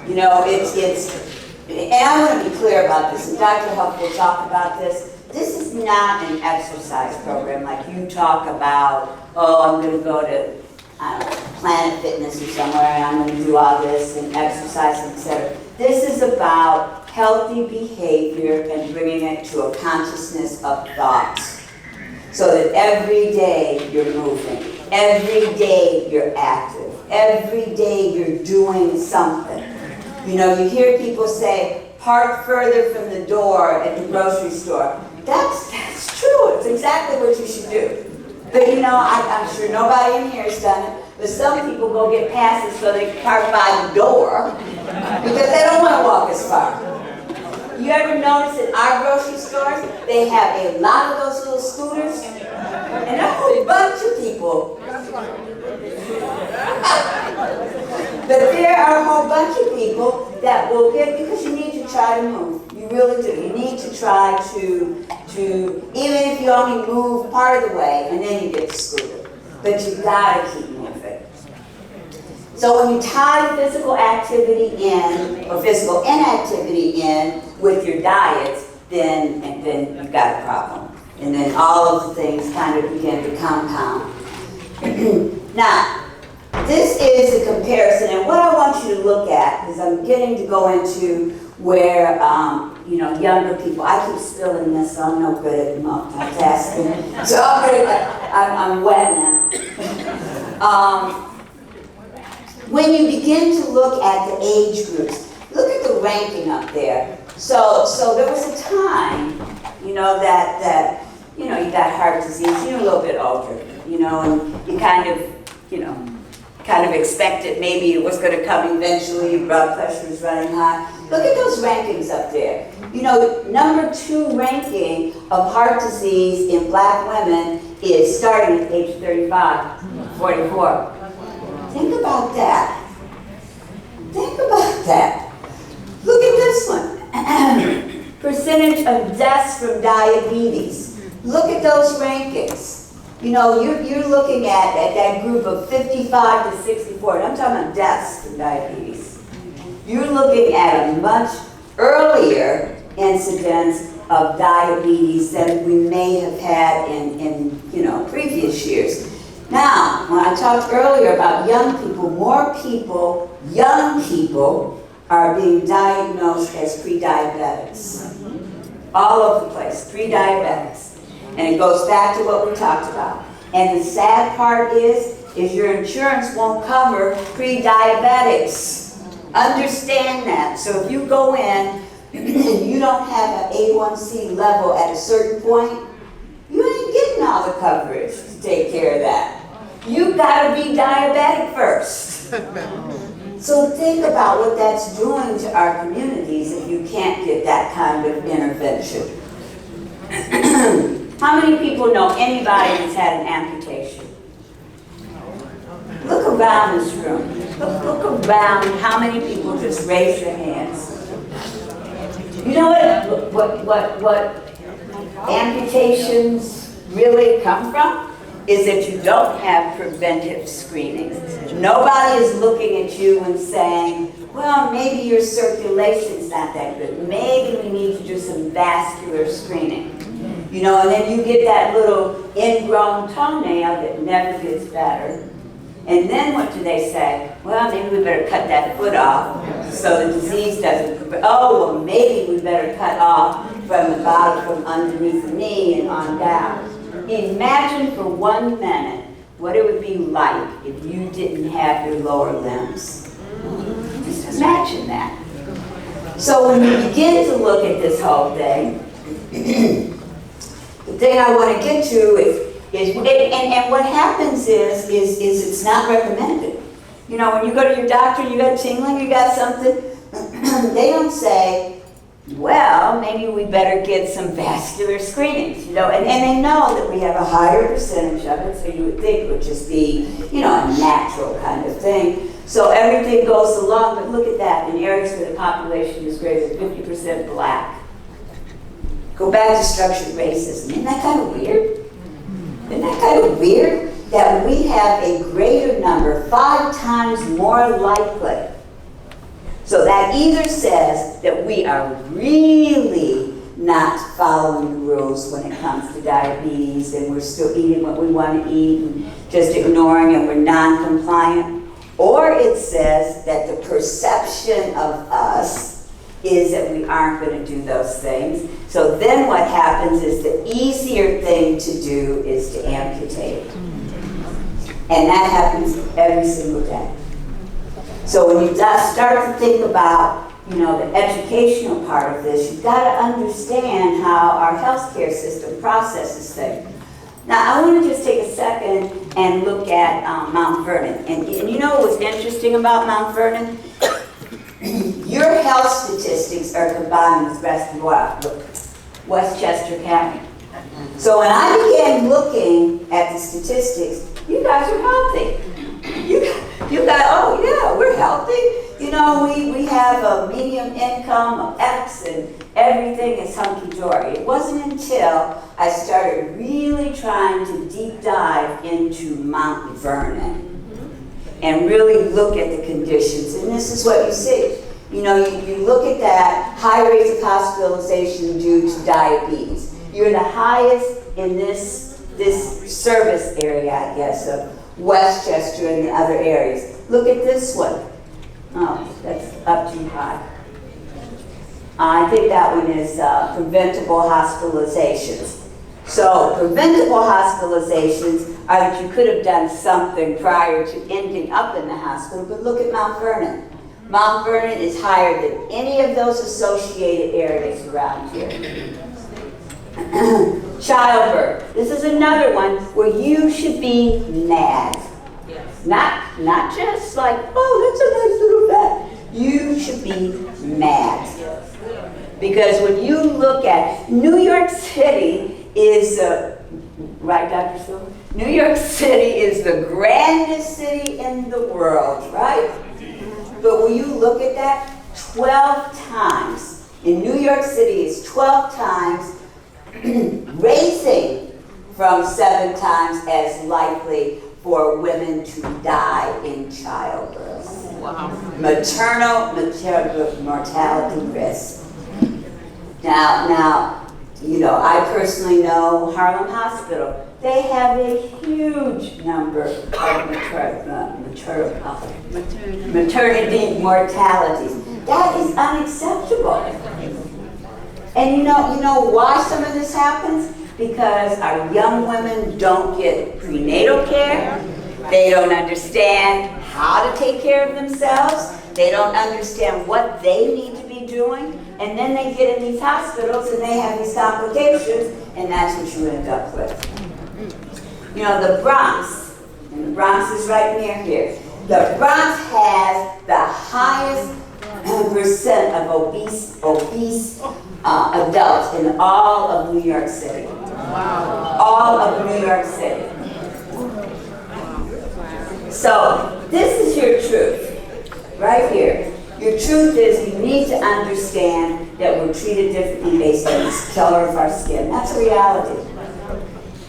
You know, and I want to be clear about this, and Dr. Huff will talk about this. This is not an exercise program like you talk about, oh, I'm going to go to Planet Fitness or somewhere, and I'm going to do all this and exercise, etc. This is about healthy behavior and bringing it to a consciousness of thoughts. So that every day you're moving, every day you're active, every day you're doing something. You know, you hear people say, park further from the door at the grocery store. That's true. It's exactly what you should do. But you know, I'm sure nobody in here has done it, but some people go get passes so they can park by the door because they don't want to walk as far. You ever notice in our grocery stores, they have a lot of those little scooters? And a whole bunch of people. But there are a whole bunch of people that will get, because you need to try to move. You really do. You need to try to even if you only move part of the way, and then you get the scooter. But you gotta keep moving. So when you tie physical activity in, or physical inactivity in with your diets, then you've got a problem. And then all of the things kind of begin to compound. Now, this is a comparison, and what I want you to look at, because I'm getting to go into where, you know, younger people, I keep spilling this, so I'm no good at multitasking. So I'm wet now. When you begin to look at the age groups, look at the ranking up there. So there was a time, you know, that you know, you got heart disease, you're a little bit older, you know, and you kind of, you know, expected maybe it was going to come eventually, your blood pressure is running high. Look at those rankings up there. You know, number 2 ranking of heart disease in black women is starting at age 35, 44. Think about that. Think about that. Look at this one. Percentage of deaths from diabetes. Look at those rankings. You know, you're looking at that group of 55 to 64, and I'm talking about deaths from diabetes. You're looking at a much earlier incidence of diabetes than we may have had in you know, previous years. Now, when I talked earlier about young people, more people, young people, are being diagnosed as pre-diabetics. All over the place, pre-diabetics. And it goes back to what we talked about. And the sad part is your insurance won't cover pre-diabetics. Understand that. So if you go in and you don't have an A1C level at a certain point, you ain't getting all the coverage to take care of that. You gotta be diabetic first. So think about what that's doing to our communities if you can't get that kind of intervention. How many people know anybody that's had an amputation? Look around this room. Look around. How many people just raise their hands? You know what amputations really come from? Is that you don't have preventive screenings. Nobody is looking at you and saying, well, maybe your circulation's not that good. Maybe we need to do some vascular screening. You know, and then you get that little ingrown toenail that never gets better. And then what do they say? Well, maybe we better cut that foot off so the disease doesn't progress. Oh, well, maybe we better cut off from the bottom, from underneath the knee and on down. Imagine for 1 minute what it would be like if you didn't have your lower limbs. Just imagine that. So when you begin to look at this whole thing, the thing I want to get to is and what happens is it's not recommended. You know, when you go to your doctor, you got tingling, you got something, they don't say, well, maybe we better get some vascular screenings, you know, and they know that we have a higher percentage of it, so you would think it would just be, you know, a natural kind of thing. So everything goes along, but look at that, in areas where the population is greater than 50% black. Go back to structured racism. Isn't that kind of weird? Isn't that kind of weird that we have a greater number, 5 times more likely? So that either says that we are really not following the rules when it comes to diabetes and we're still eating what we want to eat and just ignoring and we're non-compliant, or it says that the perception of us is that we aren't going to do those things. So then what happens is the easier thing to do is to amputate. And that happens every single day. So when you start to think about you know, the educational part of this, you've got to understand how our healthcare system processes things. Now, I want to just take a second and look at Mount Vernon. And you know what's interesting about Mount Vernon? Your health statistics are combined with Westchester County. So when I began looking at the statistics, you guys are healthy. You guys, oh yeah, we're healthy. You know, we have a medium income of X and everything is hunky-dory. It wasn't until I started really trying to deep dive into Mount Vernon and really look at the conditions. And this is what you see. You know, you look at that, high rates of hospitalization due to diabetes. You're the highest in this service area, I guess, of Westchester and the other areas. Look at this one. Oh, that's up too high. I think that one is preventable hospitalizations. So preventable hospitalizations are that you could have done something prior to ending up in the hospital, but look at Mount Vernon. Mount Vernon is higher than any of those associated areas around here. Childbirth. This is another one where you should be mad. Not just like, oh, that's a nice little fact. You should be mad. Because when you look at New York City is, right, Dr. Silver? New York City is the grandest city in the world, right? But when you look at that, 12 times. In New York City, it's 12 times, raising from 7 times as likely for women to die in childbirth. Wow. Maternal mortality risk. Now, you know, I personally know Harlem Hospital. They have a huge number of maternity mortalities. That is unacceptable. And you know why some of this happens? Because our young women don't get prenatal care. They don't understand how to take care of themselves. They don't understand what they need to be doing. And then they get in these hospitals and they have these complications, and that's what you end up with. You know, the Bronx, and the Bronx is right near here. The Bronx has the highest percent of obese adults in all of New York City. Wow. All of New York City. So this is your truth, right here. Your truth is you need to understand that we're treated differently based on the color of our skin. That's a reality.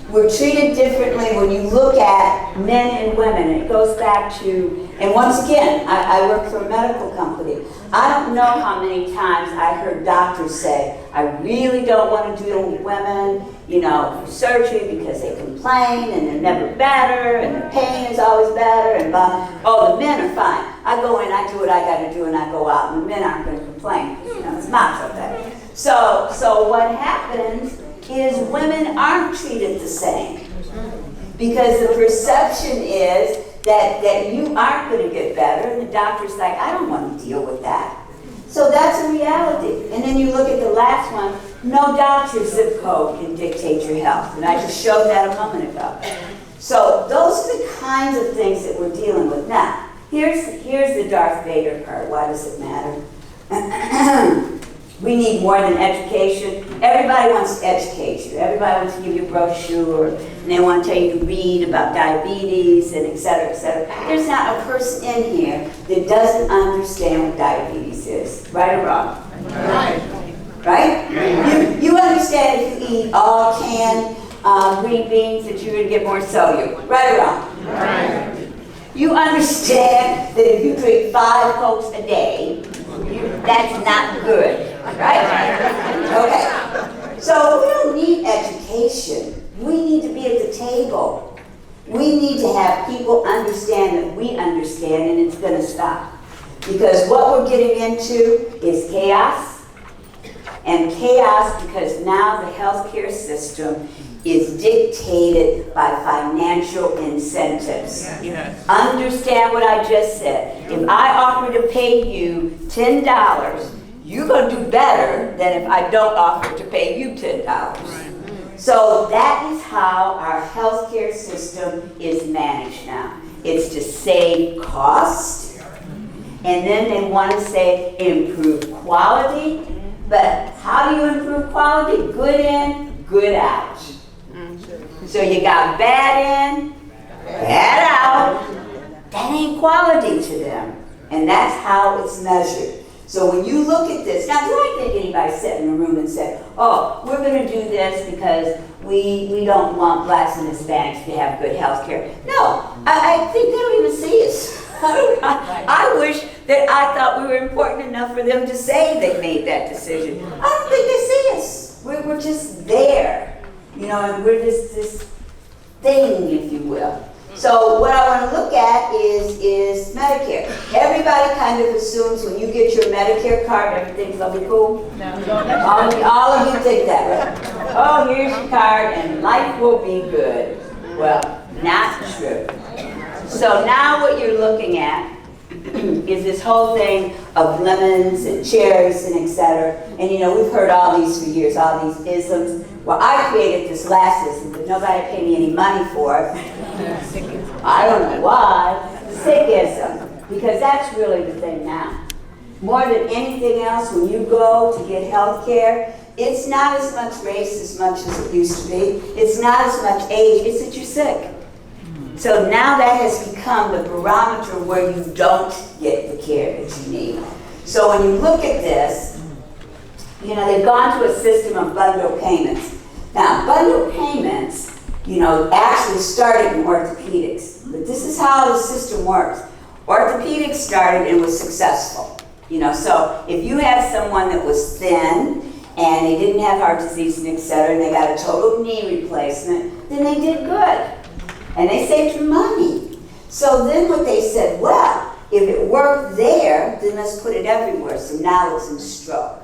We're treated differently when you look at men and women. It goes back to, and once again, I work for a medical company. I don't know how many times I heard doctors say, I really don't want to deal with women, you know, for surgery because they complain and they're never better and the pain is always better and blah. Oh, the men are fine. I go in, I do what I got to do, and I go out, and the men aren't going to complain. You know, it's not okay. So what happens is women aren't treated the same because the perception is that you aren't going to get better, and the doctor's like, I don't want to deal with that. So that's a reality. And then you look at the last one, no doubt your zip code can dictate your health, and I just showed that a moment ago. So those are the kinds of things that we're dealing with. Now, here's the Darth Vader part. Why does it matter? We need more than education. Everybody wants to educate you. Everybody wants to give you a brochure, and they want to tell you to read about diabetes and et cetera, et cetera. There's not a person in here that doesn't understand what diabetes is. Right or wrong? Right. Right? You understand if you eat all canned green beans that you're going to get more sodium. Right or wrong? Right. You understand that if you drink 5 Cokes a day, that's not good. Right? Okay. So we don't need education. We need to be at the table. We need to have people understand that we understand, and it's going to stop. Because what we're getting into is chaos. And chaos because now the healthcare system is dictated by financial incentives. Yes. Understand what I just said. If I offer to pay you $10, you're going to do better than if I don't offer to pay you $10. So that is how our healthcare system is managed now. It's to save cost, and then they want to say improve quality. But how do you improve quality? Good in, good out. So you got bad in, bad out. That ain't quality to them. And that's how it's measured. So when you look at this, now do I think anybody sat in a room and said, oh, we're going to do this because we don't want blacks and Hispanics to have good health care? No, I think they don't even see us. I wish that I thought we were important enough for them to say they made that decision. I don't think they see us. We're just there, you know, and we're just this thing, if you will. So what I want to look at is Medicare. Everybody kind of assumes when you get your Medicare card, everything's going to be cool. No. All of you think that, right? Oh, here's your card and life will be good. Well, not true. So now what you're looking at is this whole thing of lemons and cherries and etc. And you know, we've heard all these for years, all these isms. Well, I created this last ism, but nobody paid me any money for it. I don't know why. Sickism, because that's really the thing now. More than anything else, when you go to get health care, it's not as much race as much as it used to be. It's not as much age, it's that you're sick. So now that has become the barometer where you don't get the care that you need. So when you look at this, you know, they've gone to a system of bundle payments. Now, bundle payments, you know, actually started in orthopedics. But this is how the system works. Orthopedics started and was successful. You know, so if you had someone that was thin and they didn't have heart disease and et cetera, and they got a total knee replacement, then they did good. And they saved you money. So then what they said, well, if it worked there, then let's put it everywhere. So now it's in stroke.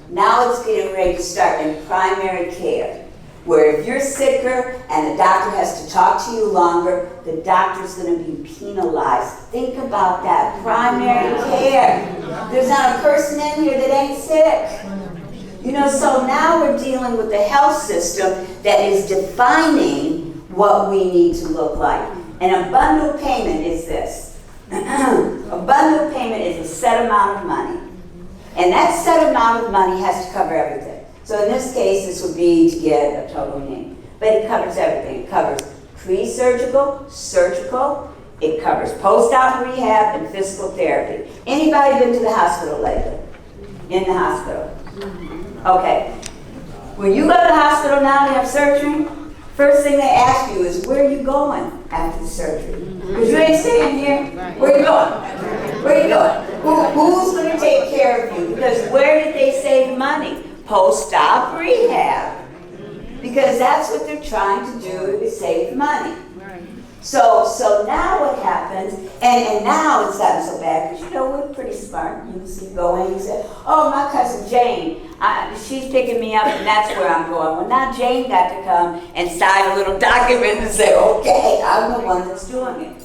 Now it's getting ready to start in primary care, where if you're sicker and the doctor has to talk to you longer, the doctor's going to be penalized. Think about that. Primary care. There's not a person in here that ain't sick. You know, so now we're dealing with a health system that is defining what we need to look like. And a bundle payment is this. A bundle payment is a set amount of money. And that set amount of money has to cover everything. So in this case, this would be to get a total knee. But it covers everything. It covers pre-surgical, surgical, it covers post-op rehab and physical therapy. Anybody been to the hospital lately? In the hospital? Okay. When you go to the hospital now to have surgery, first thing they ask you is, where are you going after the surgery? Because you ain't staying here. Where are you going? Where are you going? Who's going to take care of you? Because where did they save money? Post-op rehab. Because that's what they're trying to do, is save money. So now what happens, and now it's gotten so bad, because you know we're pretty smart. You can go in and say, oh, my cousin Jane, she's picking me up and that's where I'm going. Well, now Jane got to come and sign a little document and say, okay, I'm the one that's doing it.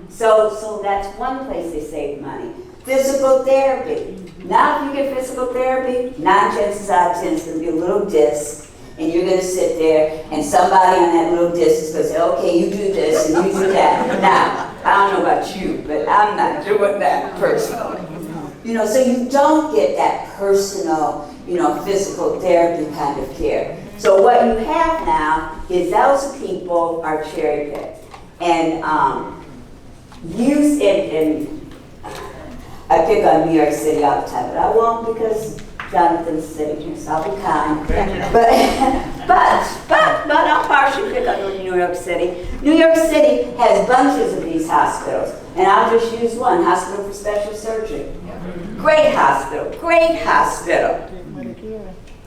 So that's one place they save money. Physical therapy. Now if you get physical therapy, 9 chances out of 10 it's going to be a little disc. And you're going to sit there, and somebody on that little disc is going to say, okay, you do this and you do that. Now, I don't know about you, but I'm not doing that personally. You know, so you don't get that personal, you know, physical therapy kind of care. So what you have now is those people are cherry picked. And use it, and I pick on New York City all the time, but I won't because Jonathan's sitting here, so I'll be kind. But I'll partially pick on New York City. New York City has bunches of these hospitals, and I'll just use one, Hospital for Special Surgery. Great hospital, great hospital.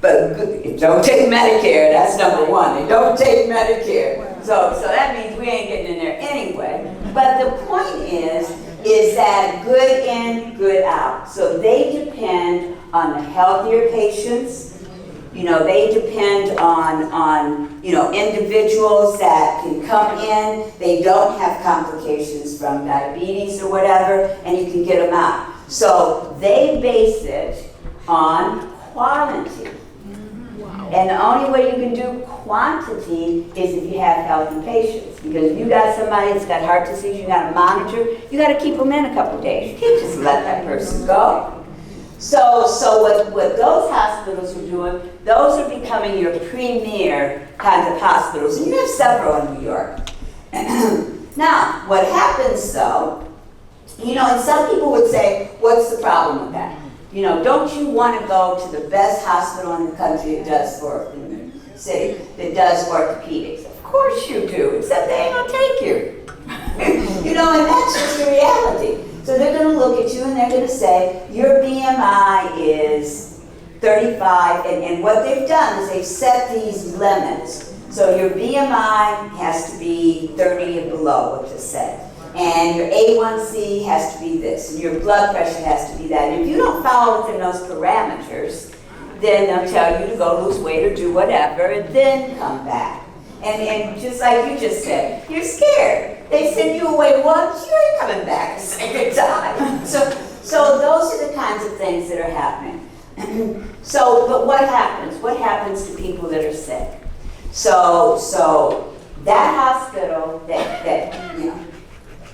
But good, don't take Medicare, that's number one. They don't take Medicare. So that means we ain't getting in there anyway. But the point is that good in, good out. So they depend on the healthier patients You know, they depend on individuals that can come in, they don't have complications from diabetes or whatever, and you can get them out. So they base it on quality. And the only way you can do quantity is if you have healthy patients. Because if you got somebody that's got heart disease, you got to monitor, you got to keep them in a couple days. You can't just let that person go. So what those hospitals are doing, those are becoming your premier kinds of hospitals. And you have several in New York. Now, what happens though, and some people would say, what's the problem with that? Don't you want to go to the best hospital in the country in the city that does orthopedics? Of course you do, except they ain't gonna take you. And that's just the reality. So they're gonna look at you and they're gonna say, your BMI is 35, and what they've done is they've set these limits. So your BMI has to be 30 and below, what you said. And your A1C has to be this, and your blood pressure has to be that. And if you don't fall within those parameters, then they'll tell you to go lose weight or do whatever, and then come back. And just like you just said, you're scared. They send you away once, you ain't coming back a second time. So those are the kinds of things that are happening. But what happens? What happens to people that are sick? So that hospital that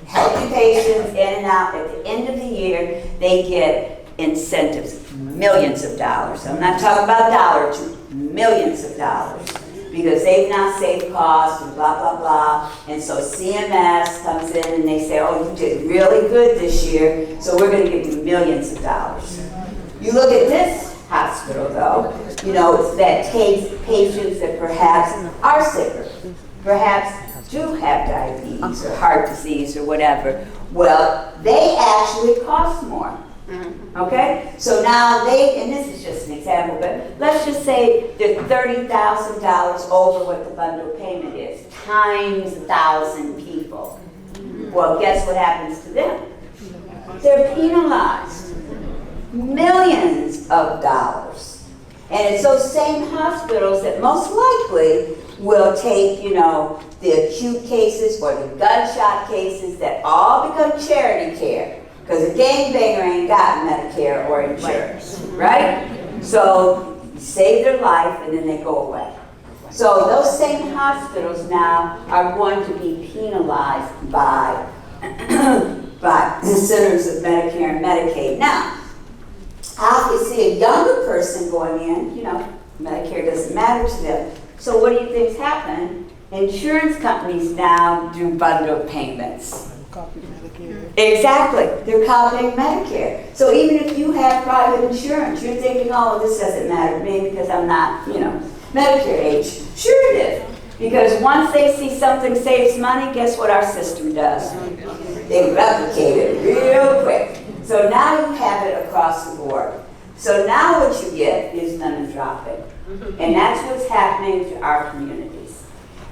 healthy patients in and out, at the end of the year, they get incentives, millions of dollars. I'm not talking about a dollar or two, millions of dollars, because they've now saved costs and blah, blah, blah. And so CMS comes in and they say, oh, you did really good this year, so we're going to give you millions of dollars. You look at this hospital, though, that takes patients that perhaps are sicker, perhaps do have diabetes or heart disease or whatever. Well, they actually cost more. Okay? So now and this is just an example, but let's just say they're $30,000 over what the bundle payment is, times 1,000 people. Well, guess what happens to them? They're penalized. Millions of dollars. And it's those same hospitals that most likely will take, the acute cases or the gunshot cases that all become charity care. Because a gangbanger ain't got Medicare or insurance, right? So you save their life and then they go away. So those same hospitals now are going to be penalized by the Centers of Medicare and Medicaid. Now, obviously a younger person going in, Medicare doesn't matter to them. So what do you think's happened? Insurance companies now do bundle payments. Copy Medicare. Exactly, they're copying Medicare. So even if you have private insurance, you're thinking, oh, this doesn't matter to me because I'm not, Medicare age. Sure it is. Because once they see something saves money, guess what our system does? They replicate it real quick. So now you have it across the board. So now what you get is none dropping. And that's what's happening to our communities.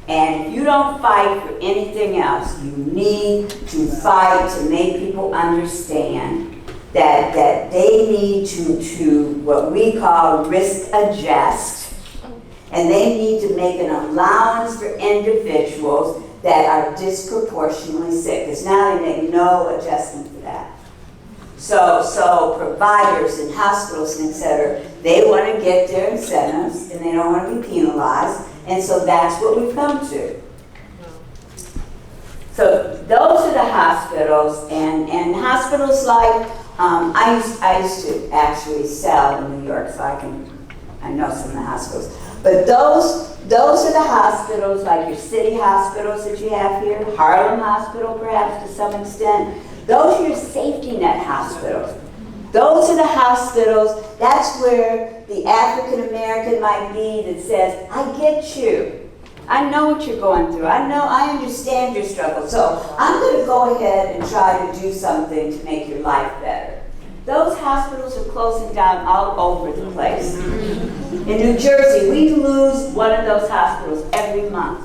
And if you don't fight for anything else, you need to fight to make people understand that they need to what we call risk adjust. And they need to make an allowance for individuals that are disproportionately sick. Because now they make no adjustment for that. So providers and hospitals and et cetera, they want to get their incentives and they don't want to be penalized. And so that's what we've come to. So those are the hospitals, and hospitals like, I used to actually sell in New York, so I know some of the hospitals. But those are the hospitals, like your city hospitals that you have here, Harlem Hospital perhaps to some extent. Those are your safety net hospitals. Those are the hospitals, that's where the African American might be that says, I get you. I know what you're going through. I understand your struggle. So I'm going to go ahead and try to do something to make your life better. Those hospitals are closing down all over the place. In New Jersey, we lose one of those hospitals every month.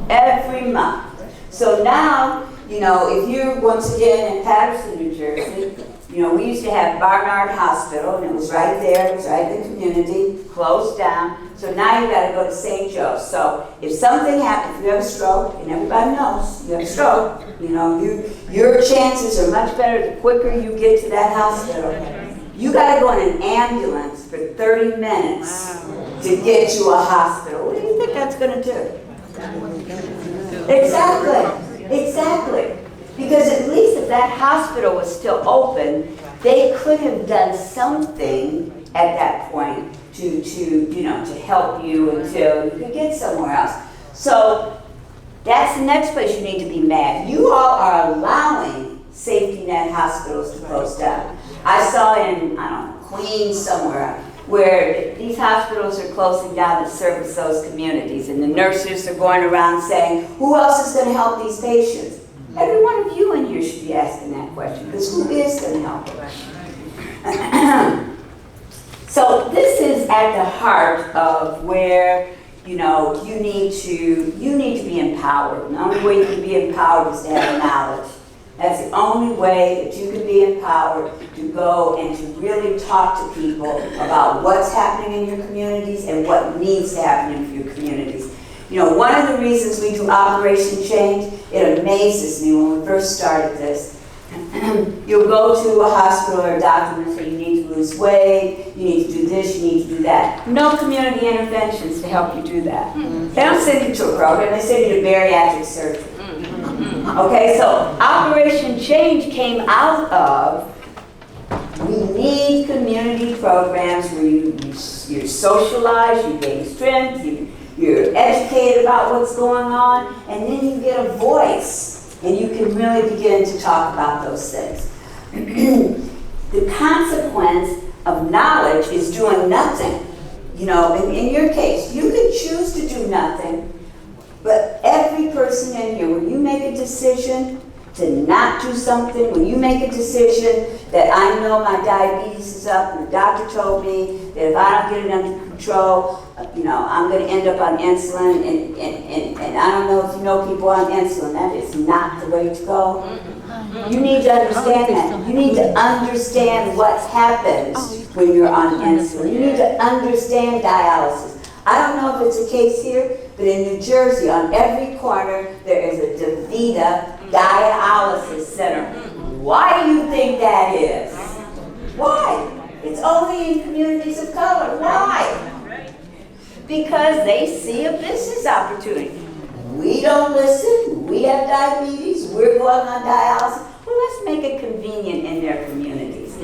Every month. So now, if you're once again in Patterson, New Jersey, You know, we used to have Barnard Hospital, and it was right there, it was right in the community, closed down. So now you gotta go to St. Joe's. So if something happens, if you have a stroke, and everybody knows you have a stroke, you know, your chances are much better the quicker you get to that hospital. You gotta go in an ambulance for 30 minutes to get to a hospital. What do you think that's gonna do? Exactly. Because at least if that hospital was still open, they could have done something at that point to help you until you could get somewhere else. So that's the next place you need to be mad. You all are allowing safety net hospitals to close down. I saw in, I don't know, Queens somewhere, where these hospitals are closing down to service those communities, and the nurses are going around saying, who else is going to help these patients? Every one of you in here should be asking that question, because who is going to help them? So this is at the heart of where, you know, you need to be empowered. And the only way you can be empowered is to have knowledge. That's the only way that you can be empowered to go and to really talk to people about what's happening in your communities and what needs to happen in your communities. You know, one of the reasons we do Operation Change, it amazes me when we first started this. You'll go to a hospital or a doctor and say you need to lose weight, you need to do this, you need to do that. No community interventions to help you do that. They don't send you to a program, they send you to bariatric surgery. Okay, so Operation Change came out of, we need community programs where you're socialized, you gain strength, you're educated about what's going on, and then you get a voice. And you can really begin to talk about those things. The consequence of knowledge is doing nothing. You know, in your case, you can choose to do nothing, but every person in here, when you make a decision to not do something, when you make a decision that I know my diabetes is up and the doctor told me that if I don't get it under control, you know, I'm going to end up on insulin, and I don't know if you know people on insulin, that is not the way to go. You need to understand that. You need to understand what happens when you're on insulin. You need to understand dialysis. I don't know if it's the case here, but in New Jersey, on every corner, there is a DaVita dialysis center. Why do you think that is? Why? It's only in communities of color. Why? Because they see a business opportunity. We don't listen. We have diabetes. We're going on dialysis. Well, let's make it convenient in their communities.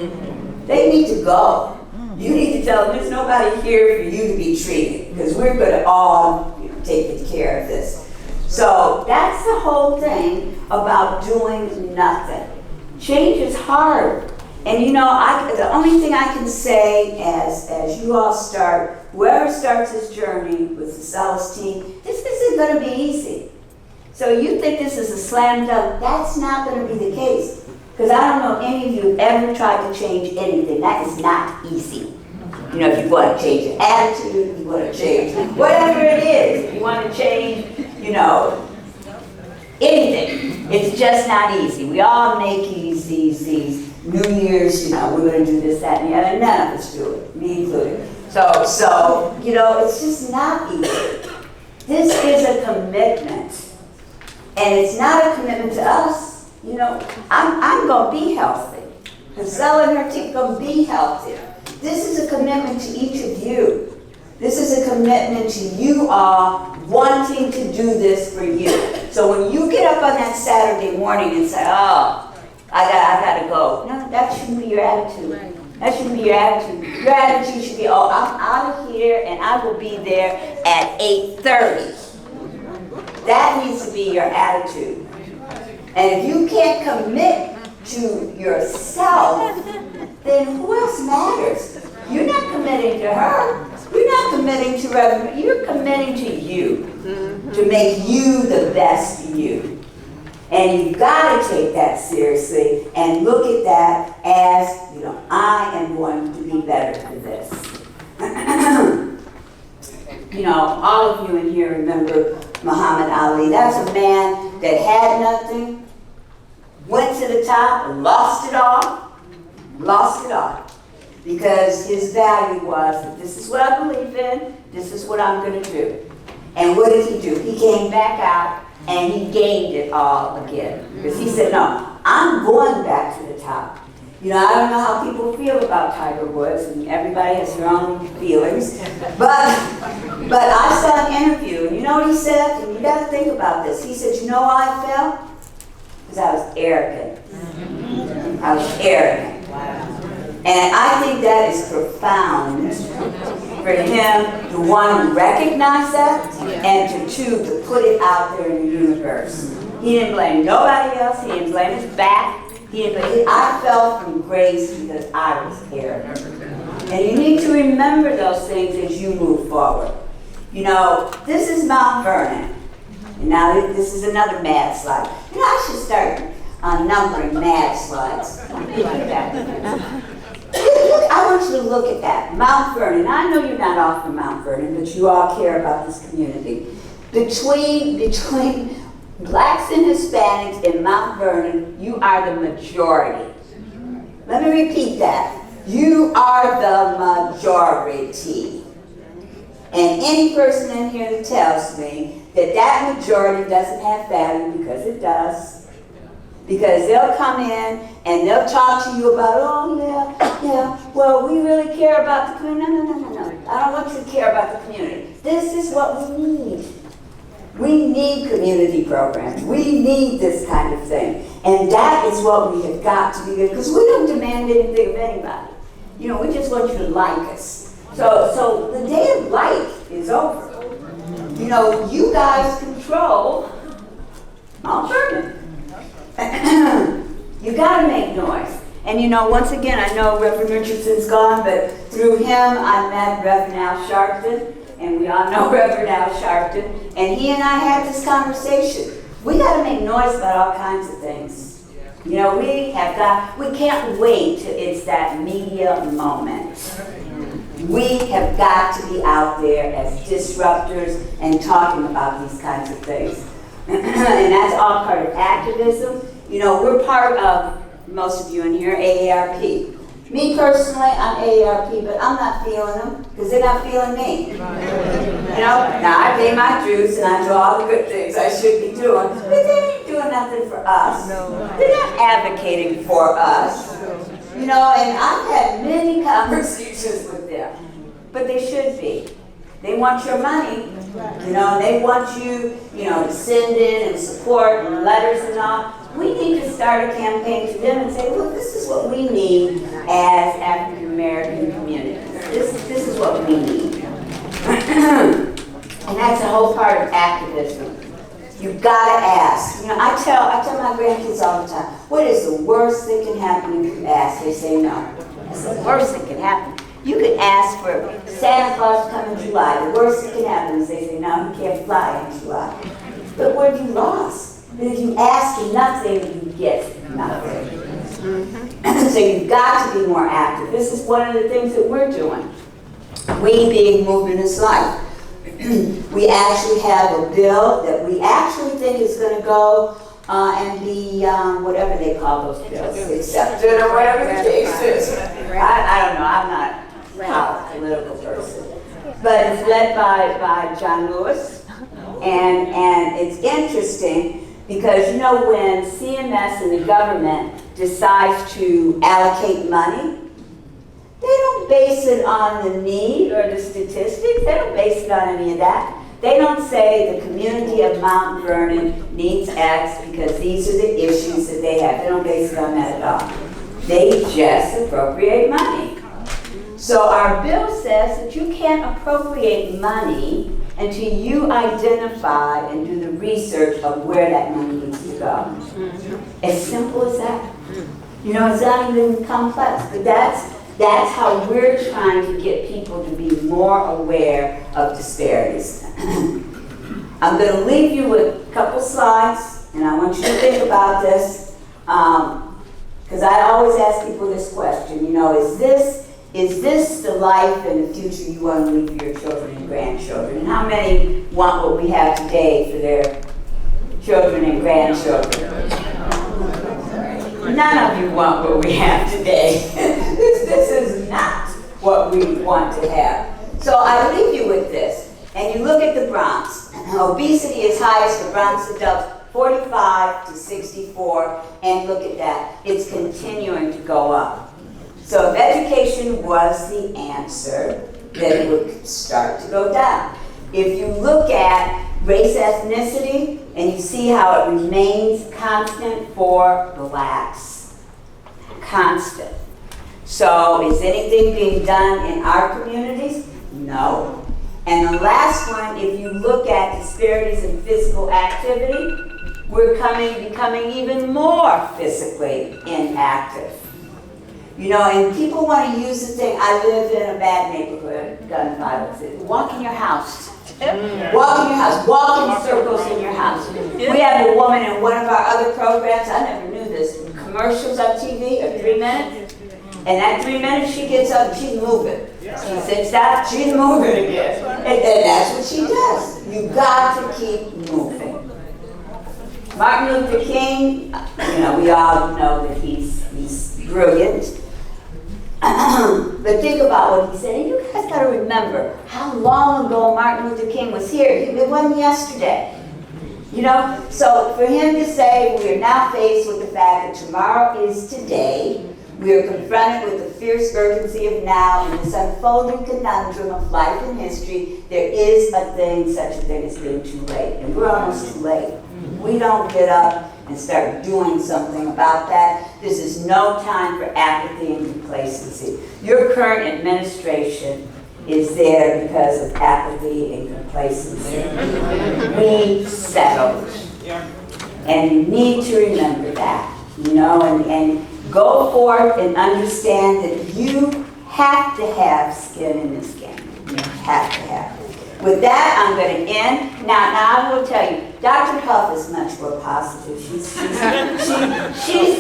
They need to go. You need to tell them there's nobody here for you to be treated, because we're going to all take care of this. So that's the whole thing about doing nothing. Change is hard. And you know, the only thing I can say as you all start, whoever starts this journey with the Solace team, this isn't going to be easy. So you think this is a slam dunk, that's not going to be the case. Because I don't know any of you who've ever tried to change anything. That is not easy. You know, if you want to change your attitude, if you want to change whatever it is, if you want to change, you know, anything, it's just not easy. We all make these New Year's, you know, we're going to do this, that, and the other. None of us do it, me included. So, you know, it's just not easy. This is a commitment. And it's not a commitment to us. You know, I'm going to be healthy. Giselle and her team going to be healthy. This is a commitment to each of you. This is a commitment to you all wanting to do this for you. So when you get up on that Saturday morning and say, oh, I got to go. No, that shouldn't be your attitude. That shouldn't be your attitude. Your attitude should be, oh, I'm out of here and I will be there at 8:30. That needs to be your attitude. And if you can't commit to yourself, then who else matters? You're not committing to her. You're not committing to revenue. You're committing to you, to make you the best you. And you've got to take that seriously and look at that as, you know, I am going to be better for this. You know, all of you in here remember Muhammad Ali. That's a man that had nothing, went to the top, lost it all, lost it all. Because his value was that this is what I believe in, this is what I'm going to do. And what did he do? He came back out and he gained it all again. Because he said, no, I'm going back to the top. You know, I don't know how people feel about Tiger Woods, and everybody has their own feelings. But I saw an interview, and you know what he said? And you got to think about this. He said, you know why I fell? Because I was arrogant. I was arrogant. And I think that is profound for him to one, recognize that, and to two, to put it out there in the universe. He didn't blame nobody else. He didn't blame his back. I fell from grace because I was arrogant. And you need to remember those things as you move forward. You know, this is Mount Vernon. And now this is another mad slide. You know, I should start numbering mad slides. I want you to look at that. Mount Vernon. I know you're not off from Mount Vernon, but you all care about this community. Between Blacks and Hispanics in Mount Vernon, you are the majority. Let me repeat that. You are the majority. And any person in here that tells me that that majority doesn't have value, because it does, because they'll come in and they'll talk to you about, oh yeah, well, we really care about the community. No. I don't want you to care about the community. This is what we need. We need community programs. We need this kind of thing. And that is what we have got to be good, because we don't demand anything of anybody. You know, we just want you to like us. So the day of like is over. You know, you guys control Mount Vernon. You got to make noise. And you know, once again, I know Reverend Richardson's gone, but through him I met Reverend Al Sharpton. And we all know Reverend Al Sharpton, and he and I had this conversation. We got to make noise about all kinds of things. You know, we can't wait till it's that media moment. We have got to be out there as disruptors and talking about these kinds of things. And that's all part of activism. You know, we're part of, most of you in here, AARP. Me personally, I'm AARP, but I'm not feeling them because they're not feeling me. You know, now I pay my dues and I do all the good things I should be doing, but they ain't doing nothing for us. They're not advocating for us. You know, and I've had many conversations with them, but they should be. They want your money, you know, and they want you, you know, to send in and support and letters and all. We need to start a campaign to them and say, look, this is what we need as African American communities. This is what we need. And that's a whole part of activism. You've got to ask. You know, I tell my grandkids all the time, what is the worst that can happen if you ask? They say no. That's the worst that can happen. You could ask for Santa Claus to come in July. The worst that can happen is they say, no, he can't fly in July. But what have you lost? But if you ask for nothing, you get nothing. So you've got to be more active. This is one of the things that we're doing. We being Movement is Life. We actually have a bill that we actually think is going to go and be, whatever they call those bills, accepted or whatever the case is. I don't know, I'm not a political person. But it's led by John Lewis. And it's interesting because, you know, when CMS and the government decides to allocate money, they don't base it on the need or the statistics. They don't base it on any of that. They don't say the community of Mount Vernon needs X because these are the issues that they have. They don't base it on that at all. They just appropriate money. So our bill says that you can't appropriate money until you identify and do the research of where that money needs to go. As simple as that. You know, it's not even complex, but that's how we're trying to get people to be more aware of disparities. I'm going to leave you with a couple slides, and I want you to think about this, because I always ask people this question, you know, is this the life and the future you want to leave for your children and grandchildren? And how many want what we have today for their children and grandchildren? None of you want what we have today. this is not what we want to have. So I leave you with this, and you look at the Bronx. Obesity is highest for Bronx adults 45 to 64, and look at that, it's continuing to go up. So if education was the answer, then it would start to go down. If you look at race ethnicity, and you see how it remains constant for blacks. Constant. So is anything being done in our communities? No. And the last one, if you look at disparities in physical activity, we're becoming even more physically inactive. You know, and people want to use the thing, I live in a bad neighborhood, gun violence. Walk in your house. Walk in your house. Walk in circles in your house. We have a woman in one of our other programs, I never knew this, commercials on TV are 3 minutes. And that 3 minutes she gets up, she's moving. She sits down, she's moving again. And that's what she does. You got to keep moving. Martin Luther King, you know, we all know that he's brilliant. But think about what he said. And you guys got to remember how long ago Martin Luther King was here. It wasn't yesterday. You know, so for him to say we are now faced with the fact that tomorrow is today, we are confronted with the fierce urgency of now and this unfolding conundrum of life and history, there is such a thing as being too late. And we're almost too late. We don't get up and start doing something about that. This is no time for apathy and complacency. Your current administration is there because of apathy and complacency. We settled. And you need to remember that, you know, and go forth and understand that you have to have skin in this game. You have to have it. With that, I'm going to end. Now I will tell you, Dr. Huff is much more positive. She's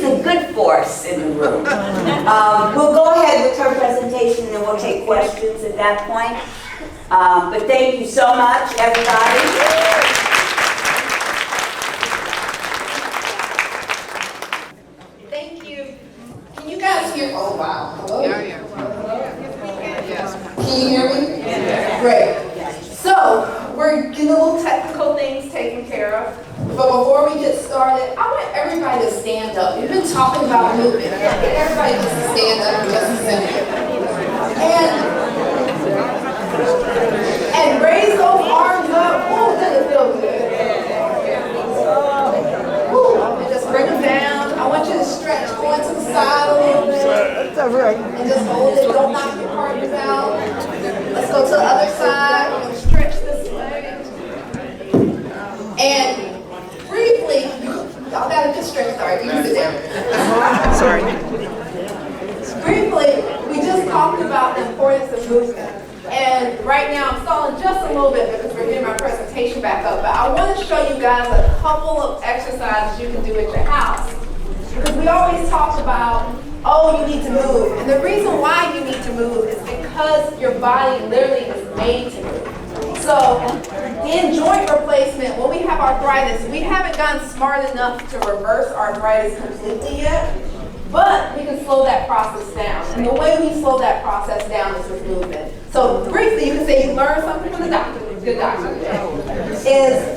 the good force in the room. We'll go ahead with her presentation and then we'll take questions at that point. But thank you so much, everybody. Thank you. Can you guys hear? Oh, wow. Hello? Yeah. Can you hear me? Yeah. Great. So, we're getting a little technical things taken care of. But before we get started, I want everybody to stand up. We've been talking about movement. Get everybody just to stand up for just a second. And raise those arms up. Oh, does it feel good? And just bring them down. I want you to stretch going to the side a little bit. That's all right. And just hold it. Don't knock your partners out. Let's go to the other side. We're going to stretch this leg. And briefly, y'all got a good stretch. Sorry, you can sit down. Sorry. Briefly, we just talked about the importance of movement. And right now, I'm stalling just a little bit because we're getting my presentation back up. But I want to show you guys a couple of exercises you can do at your house. Because we always talk about, oh, you need to move. And the reason why you need to move is because your body literally is made to move. So in joint replacement, when we have arthritis, we haven't gotten smart enough to reverse arthritis completely yet. But we can slow that process down. And the way we slow that process down is with movement. So briefly, you can say you learned something from the doctor, good doctor, is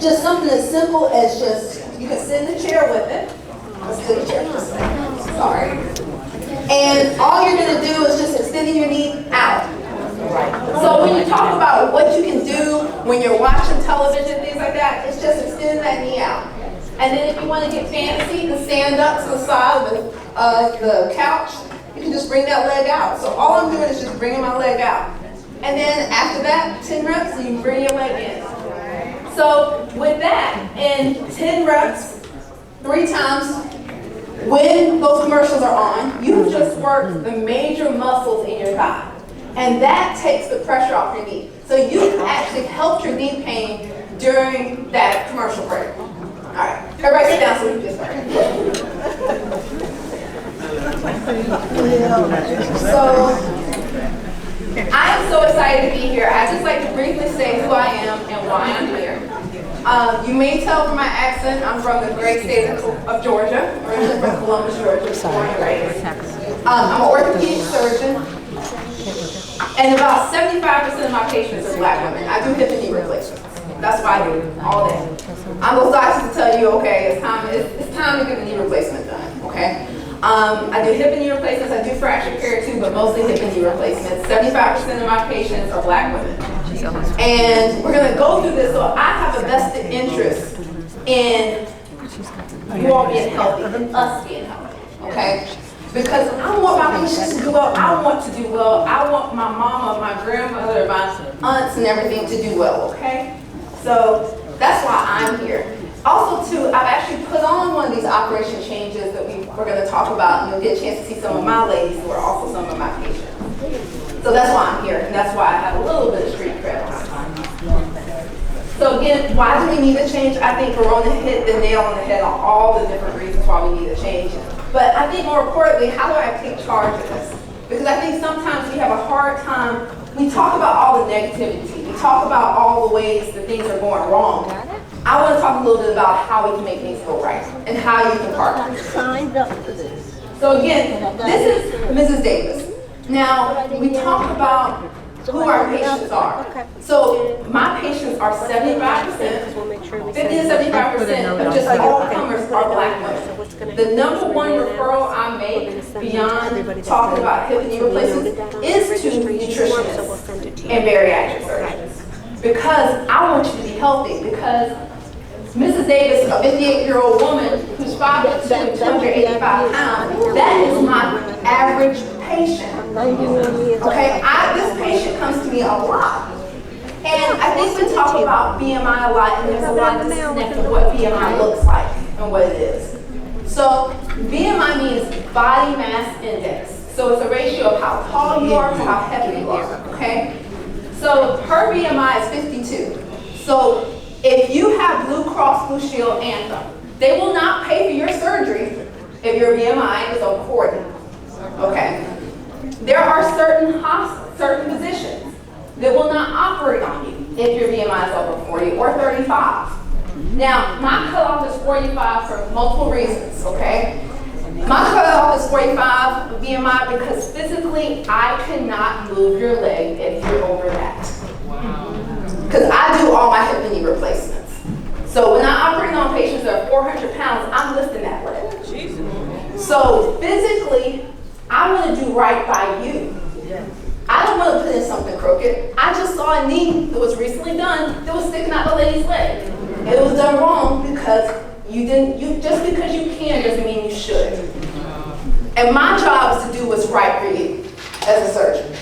just something as simple as just, you can sit in the chair with it. Let's do the chair for a second. Sorry. And all you're going to do is just extending your knee out. So when you talk about what you can do when you're watching television, things like that, it's just extending that knee out. And then if you want to get fancy and stand up to the side of the couch, you can just bring that leg out. So all I'm doing is just bringing my leg out. And then after that, 10 reps, you can bring your leg in. So with that, in 10 reps, 3 times, when those commercials are on, you've just worked the major muscles in your thigh. And that takes the pressure off your knee. So you've actually helped your knee pain during that commercial break. All right, everybody sit down so we can get started. So, I am so excited to be here. I'd just like to briefly say who I am and why I'm here. You may tell from my accent, I'm from the great state of Georgia, originally from Columbus, Georgia, born and raised. I'm an orthopedic surgeon, and about 75% of my patients are black women. I do hip and knee replacements. That's why I do all day. I'm those doctors to tell you, okay, it's time to get a knee replacement done, okay? I do hip and knee replacements, I do fracture care too, but mostly hip and knee replacements. 75% of my patients are black women. And we're gonna go through this, so I have a vested interest in you all being healthy, and us being healthy, okay? Because I want my patients to do well, I want to do well, I want my mama, my grandmother, my aunts and everything to do well, okay? So that's why I'm here. Also too, I've actually put on one of these operation changes that we're gonna talk about, and you'll get a chance to see some of my ladies who are also some of my patients. So that's why I'm here, and that's why I have a little bit of street cred. So again, why do we need a change? I think Verona hit the nail on the head on all the different reasons why we need a change. But I think more importantly, how do I take charge of this? Because I think sometimes we have a hard time, we talk about all the negativity, we talk about all the ways that things are going wrong. I want to talk a little bit about how we can make things go right and how you can partner. So again, this is Mrs. Davis. Now, we talk about who our patients are. So my patients are 75%, 50 to 75% of just all comers are black women. The number one referral I make beyond talking about hip and knee replacements is to nutritionists and bariatric surgeons. Because I want you to be healthy, because Mrs. Davis, a 58-year-old woman who's 5'2" and 285 pounds, that is my average patient. Okay, this patient comes to me a lot. And I think we talk about BMI a lot, and there's a lot of disconnect of what BMI looks like and what it is. So BMI means body mass index. So it's a ratio of how tall you are to how heavy you are, okay? So her BMI is 52. So if you have Blue Cross Blue Shield Anthem, they will not pay for your surgery if your BMI is over 40, okay? There are certain physicians that will not operate on you if your BMI is over 40 or 35. Now, my cutoff is 45 for multiple reasons, okay? My cutoff is 45 BMI because physically I cannot move your leg if you're over that. Because I do all my hip and knee replacements. So when I operate on patients that are 400 pounds, I'm lifting that leg. So physically, I want to do right by you. I don't want to put in something crooked. I just saw a knee that was recently done that was sticking out the lady's leg. It was done wrong because just because you can doesn't mean you should. And my job is to do what's right for you as a surgeon.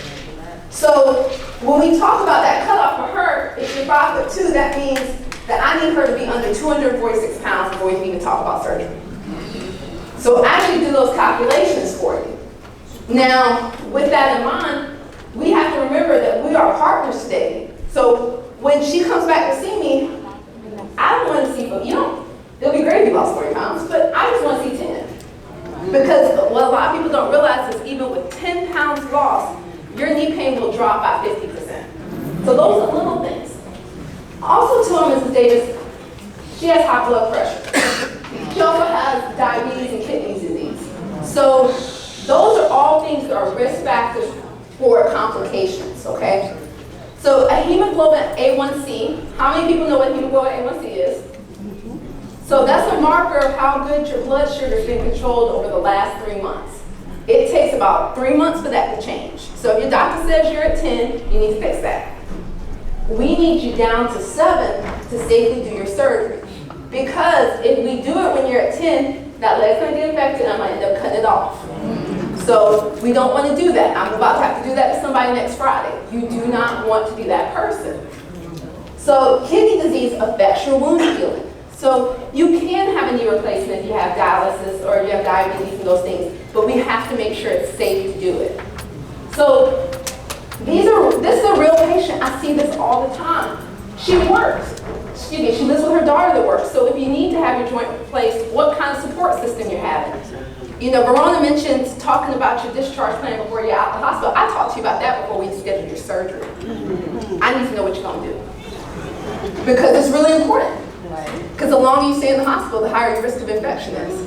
So when we talk about that cutoff for her, if you're 5'2", that means that I need her to be under 246 pounds before we can even talk about surgery. So I actually do those calculations for you. Now, with that in mind, we have to remember that we are partners today. So when she comes back to see me, I don't want to see, it'll be great if you lost 40 pounds, but I just want to see 10. Because what a lot of people don't realize is even with 10 pounds lost, your knee pain will drop by 50%. So those are little things. Also to Mrs. Davis, she has high blood pressure. She also has diabetes and kidney disease. So those are all things that are risk factors for complications, okay? So a hemoglobin A1C, how many people know what hemoglobin A1C is? So that's a marker of how good your blood sugar has been controlled over the last 3 months. It takes about 3 months for that to change. So if your doctor says you're at 10, you need to fix that. We need you down to 7 to safely do your surgery. Because if we do it when you're at 10, that leg's gonna get infected and I might end up cutting it off. So we don't want to do that. I'm about to have to do that to somebody next Friday. You do not want to be that person. So kidney disease affects your wound healing. So you can have a knee replacement if you have dialysis or if you have diabetes and those things, but we have to make sure it's safe to do it. So this is a real patient. I see this all the time. She works. She lives with her daughter that works. So if you need to have your joint replaced, what kind of support system you're having? Verona mentioned talking about your discharge plan before you're out of the hospital. I talked to you about that before we scheduled your surgery. I need to know what you're going to do. Because it's really important. Because the longer you stay in the hospital, the higher your risk of infection is.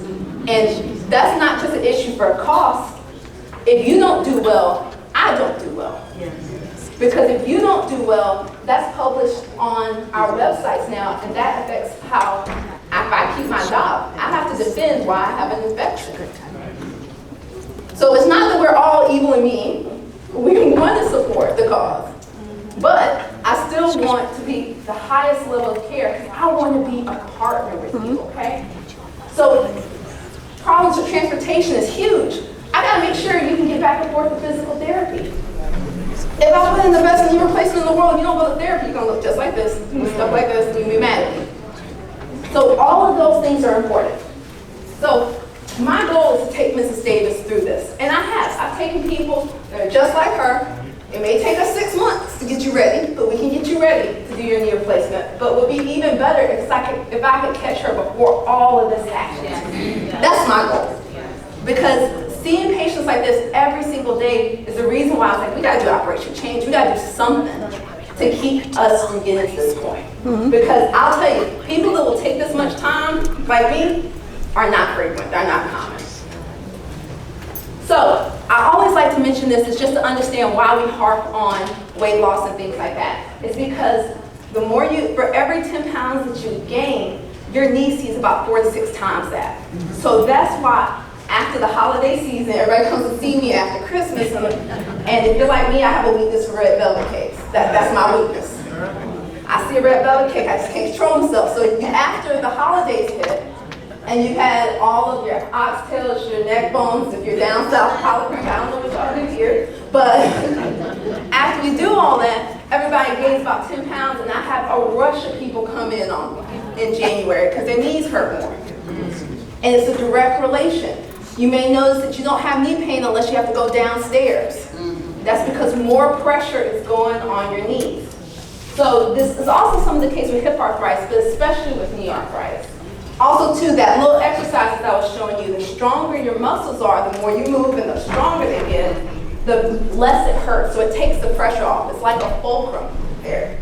And that's not just an issue for cost. If you don't do well, I don't do well. Because if you don't do well, that's published on our websites now, and that affects how, if I keep my job, I have to defend why I have an infection. So it's not that we're all evil and mean. We want to support the cause. But I still want to be the highest level of care because I want to be a partner with you, okay? So problems with transportation is huge. I gotta make sure you can get back and forth to physical therapy. If I put in the best knee replacement in the world, you don't go to therapy, you're gonna look just like this, stuff like this, and you'll be mad at me. So all of those things are important. So my goal is to take Mrs. Davis through this. And I have. I've taken people that are just like her. It may take us 6 months to get you ready, but we can get you ready to do your knee replacement. But it would be even better if I could catch her before all of this happens. That's my goal. Because seeing patients like this every single day is the reason why I was like, we gotta do Operation Change. We gotta do something to keep us from getting to this point. Because I'll tell you, people that will take this much time, like me, are not frequent, they're not common. So, I always like to mention this, is just to understand why we harp on weight loss and things like that. It's because the more for every 10 pounds that you gain, your knee sees about 4 to 6 times that. So that's why after the holiday season, everybody comes to see me after Christmas, and if you're like me, I have a weakness for red velvet cakes. That's my weakness. I see a red velvet cake, I just can't control myself. So after the holidays hit, and you've had all of your oxtails, your neck bones, if you're down south, collard green, I don't know what y'all do here, but after we do all that, everybody gains about 10 pounds, and I have a rush of people come in January because their knees hurt more. And it's a direct relation. You may notice that you don't have knee pain unless you have to go downstairs. That's because more pressure is going on your knees. So this is also some of the case with hip arthritis, but especially with knee arthritis. Also too, that little exercise that I was showing you, the stronger your muscles are, the more you move and the stronger they get, the less it hurts. So it takes the pressure off. It's like a fulcrum there.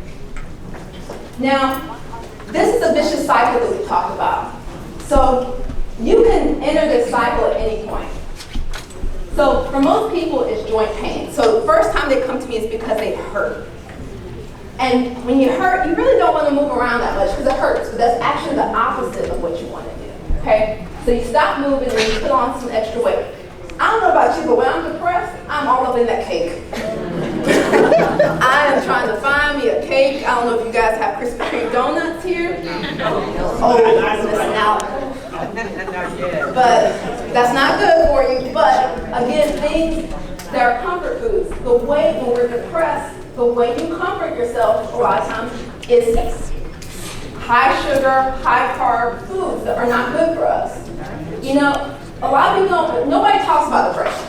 Now, this is a vicious cycle that we talk about. So you can enter this cycle at any point. So for most people, it's joint pain. So the first time they come to me is because they hurt. And when you hurt, you really don't want to move around that much because it hurts. But that's actually the opposite of what you want to do, okay? So you stop moving and you put on some extra weight. I don't know about you, but when I'm depressed, I'm all up in that cake. I am trying to find me a cake. I don't know if you guys have Krispy Kreme donuts here. Oh, I'm missing out. But that's not good for you. But again, things that are comfort foods. The way when we're depressed, the way you comfort yourself a lot of times is high sugar, high carb foods that are not good for us. You know, a lot of people nobody talks about depression.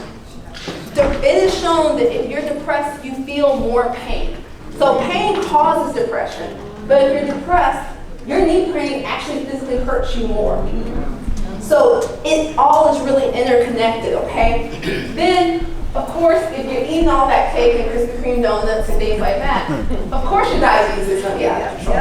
It is shown that if you're depressed, you feel more pain. So pain causes depression, but if you're depressed, your knee pain actually physically hurts you more. So it all is really interconnected, okay? Then, of course, if you're eating all that cake and Krispy Kreme donuts and things like that, of course your diabetes is going to be out of control.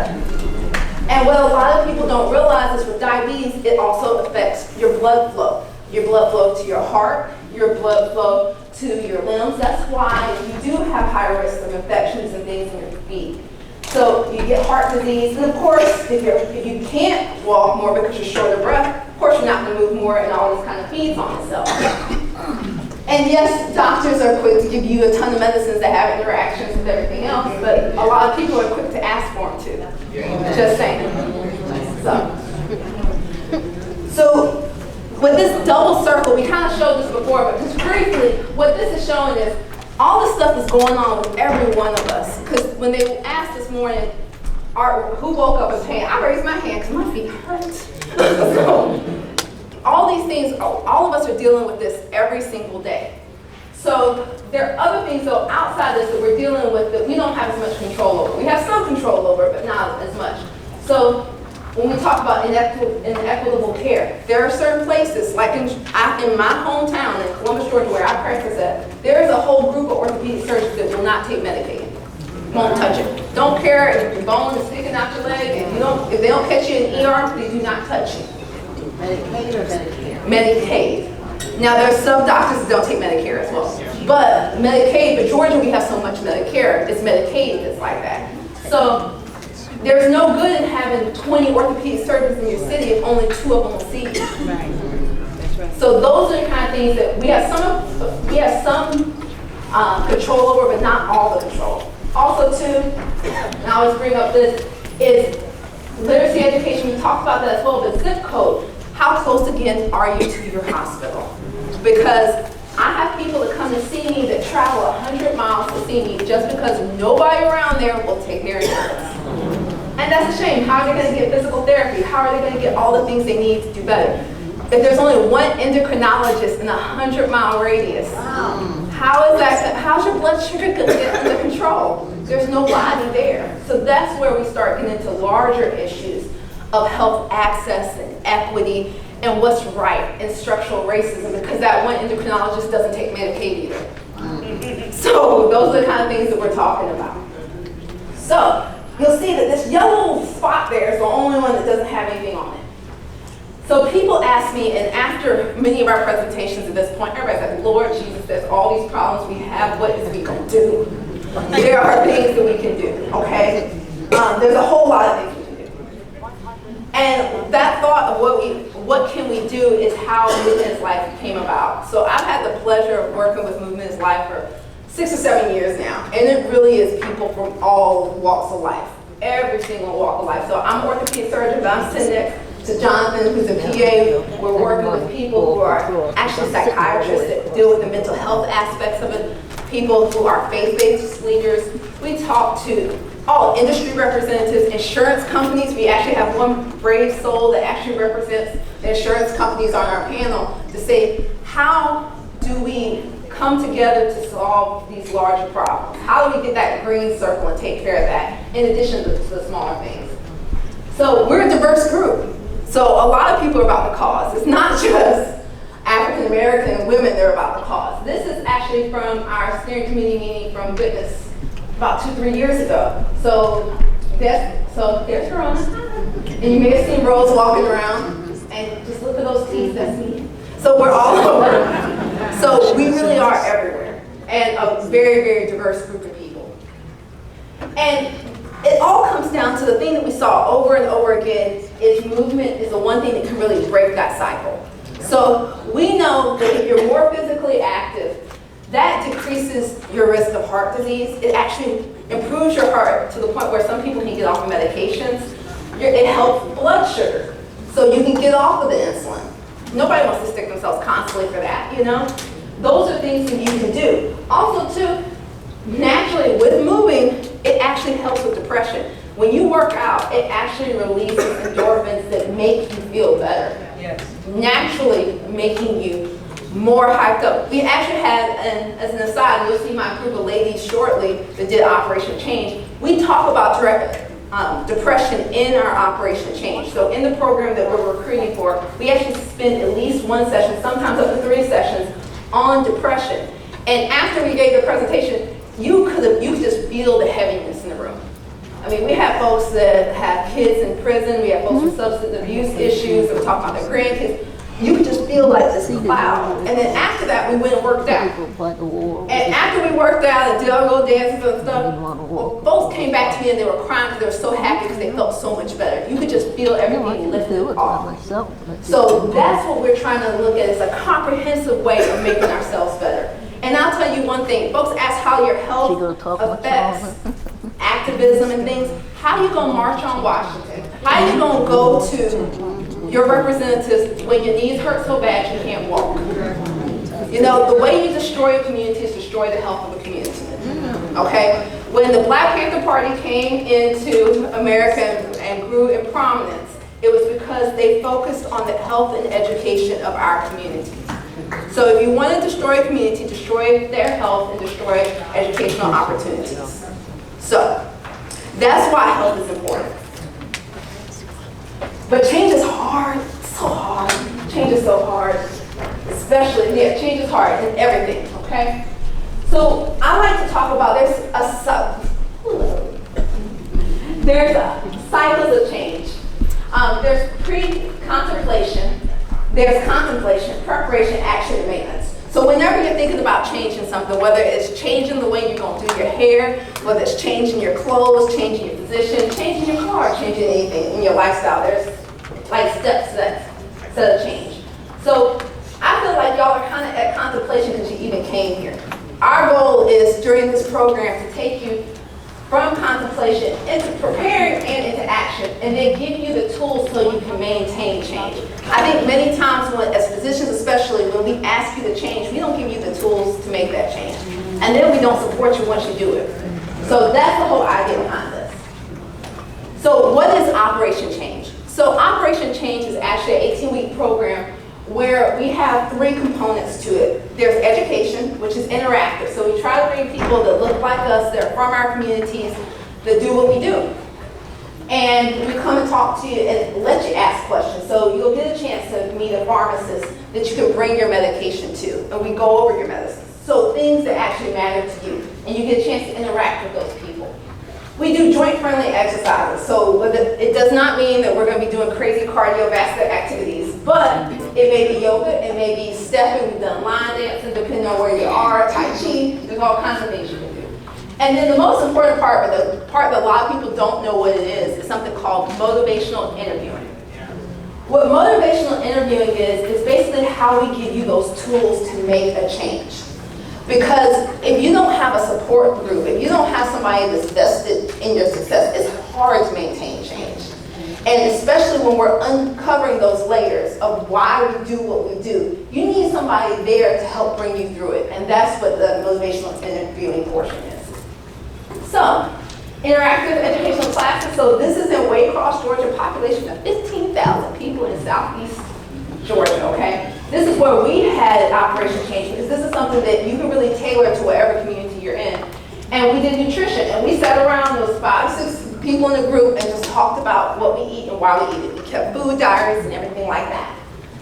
And what a lot of people don't realize is with diabetes, it also affects your blood flow. Your blood flow to your heart, your blood flow to your limbs. That's why you do have high risk of infections and things in your feet. So you get heart disease, and of course, if you can't walk more because you're short of breath, of course you're not going to move more, and all this kind of feeds on itself. And yes, doctors are quick to give you a ton of medicines that have interactions with everything else, but a lot of people are quick to ask for them too. Just saying. So with this double circle, we kind of showed this before, but just briefly, what this is showing is all this stuff is going on with every one of us. Because when they asked this morning, who woke up with pain, I raised my hand because my feet hurt. So, all these things, all of us are dealing with this every single day. So there are other things though outside this that we're dealing with that we don't have as much control over. We have some control over, but not as much. So when we talk about inequitable care, there are certain places, like in my hometown in Columbus, Georgia, where I practice at, there is a whole group of orthopedic surgeons that will not take Medicaid. won't touch it. Don't care if your bone is sticking out your leg, and if they don't catch you in ER, they do not touch you. Medicaid or Medicare? Medicaid. Now, there's some doctors that don't take Medicare as well. But Medicaid, but Georgia, we have so much Medicare, it's Medicaid that's like that. So there's no good in having 20 orthopedic surgeons in your city if only 2 of them will see you. Right. That's right. So those are the kind of things that we have some control over, but not all the control. Also too, and I always bring up this, is literacy education. We talked about that as well, but zip code. How close again are you to your hospital? Because I have people that come to see me that travel 100 miles to see me just because nobody around there will take their insurance. And that's a shame. How are they going to get physical therapy? How are they going to get all the things they need to do better? If there's only one endocrinologist in a 100-mile radius, how's your blood sugar going to get under control? There's nobody there. So that's where we start getting into larger issues of health access and equity and what's right in structural racism, because that one endocrinologist doesn't take Medicaid either. So those are the kind of things that we're talking about. So you'll see that this yellow spot there is the only one that doesn't have anything on it. So people ask me, and after many of our presentations at this point, everybody's like, Lord Jesus, there's all these problems we have, what is we going to do? There are things that we can do, okay? There's a whole lot of things we can do. And that thought of what can we do is how Movement is Life came about. So I've had the pleasure of working with Movement is Life for 6 or 7 years now, and it really is people from all walks of life, every single walk of life. So I'm an orthopedic surgeon, but I'm sitting next to Jonathan, who's a PA. We're working with people who are actually psychiatrists that deal with the mental health aspects of it, people who are faith-based leaders. We talk to all industry representatives, insurance companies. We actually have one brave soul that actually represents the insurance companies on our panel to say, how do we come together to solve these larger problems? How do we get that green circle and take care of that, in addition to the smaller things? So we're a diverse group. So a lot of people are about the cause. It's not just African American women that are about the cause. This is actually from our steering committee meeting from Witness about 2-3 years ago. So there's Verona. And you may have seen Rose walking around. And just look at those teeth, that's me. So we're all over. So we really are everywhere. And a very, very diverse group of people. And it all comes down to the thing that we saw over and over again is movement is the one thing that can really break that cycle. So we know that if you're more physically active, that decreases your risk of heart disease. It actually improves your heart to the point where some people can get off of medications. It helps blood sugar, so you can get off of the insulin. Nobody wants to stick themselves constantly for that, you know? Those are things that you can do. Also too, naturally with moving, it actually helps with depression. When you work out, it actually releases endorphins that make you feel better. Yes. Naturally making you more hyped up. We actually had, as an aside, you'll see my group of ladies shortly that did Operation Change. We talk about depression in our Operation Change. So in the program that we're recruiting for, we actually spend at least 1 session, sometimes up to 3 sessions, on depression. And after we gave the presentation, you could just feel the heaviness in the room. I mean, we have folks that have kids in prison, we have folks with substance abuse issues, that we're talking about their grandkids. You could just feel like this cloud. And then after that, we went and worked out. And after we worked out and did all those dances and stuff, well, folks came back to me and they were crying because they were so happy because they felt so much better. You could just feel everything lifted off. So that's what we're trying to look at, is a comprehensive way of making ourselves better. And I'll tell you one thing, folks ask how your health affects activism and things. How are you going to march on Washington? How are you going to go to your representatives when your knees hurt so bad you can't walk? You know, the way you destroy a community is destroy the health of a community. Okay? When the Black Panther Party came into America and grew in prominence, it was because they focused on the health and education of our communities. So if you want to destroy a community, destroy their health and destroy educational opportunities. So that's why health is important. But change is hard, so hard. Change is so hard, especially, change is hard in everything, okay? So I like to talk about, there's a There's cycles of change. There's pre-contemplation, there's contemplation, preparation, action, and maintenance. So whenever you're thinking about changing something, whether it's changing the way you're going to do your hair, whether it's changing your clothes, changing your position, changing your car, changing anything in your lifestyle, there's like steps to that change. So I feel like y'all are kind of at contemplation because you even came here. Our goal is during this program to take you from contemplation into preparing and into action, and then give you the tools so you can maintain change. I think many times when, as physicians especially, when we ask you to change, we don't give you the tools to make that change. And then we don't support you once you do it. So that's the whole idea behind this. So what is Operation Change? So Operation Change is actually an 18-week program where we have 3 components to it. There's education, which is interactive. So we try to bring people that look like us, that are from our communities, that do what we do. And we come and talk to you and let you ask questions. So you'll get a chance to meet a pharmacist that you can bring your medication to. And we go over your medicines. So things that actually matter to you. And you get a chance to interact with those people. We do joint-friendly exercises. So it does not mean that we're going to be doing crazy cardiovascular activities, but it may be yoga, it may be stepping, we've done line dancing, depending on where you are, Tai Chi, there's all kinds of things you can do. And then the most important part, but the part that a lot of people don't know what it is something called motivational interviewing. What motivational interviewing is basically how we give you those tools to make a change. Because if you don't have a support group, if you don't have somebody that's vested in your success, it's hard to maintain change. And especially when we're uncovering those layers of why we do what we do, you need somebody there to help bring you through it. And that's what the motivational interviewing portion is. So, interactive educational classes. So this is in Waycross, Georgia, population of 15,000 people in southeast Georgia, okay? This is where we had Operation Change, because this is something that you can really tailor to whatever community you're in. And we did nutrition, and we sat around, there was 5 or 6 people in the group, and just talked about what we eat and why we eat it. We kept food diaries and everything like that.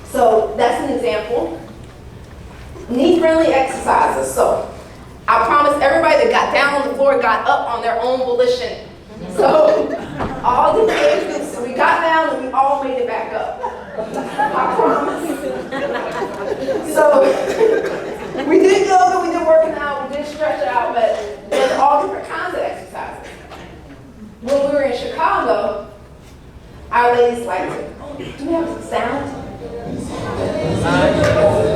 So that's an example. Knee-friendly exercises. So I promise everybody that got down on the floor got up on their own volition. So all the age groups, we got down and we all made it back up. I promise. So we did yoga, we did working out, we did stretch out, but there's all different kinds of exercises. When we were in Chicago, our ladies liked it. Oh, do we have some sound?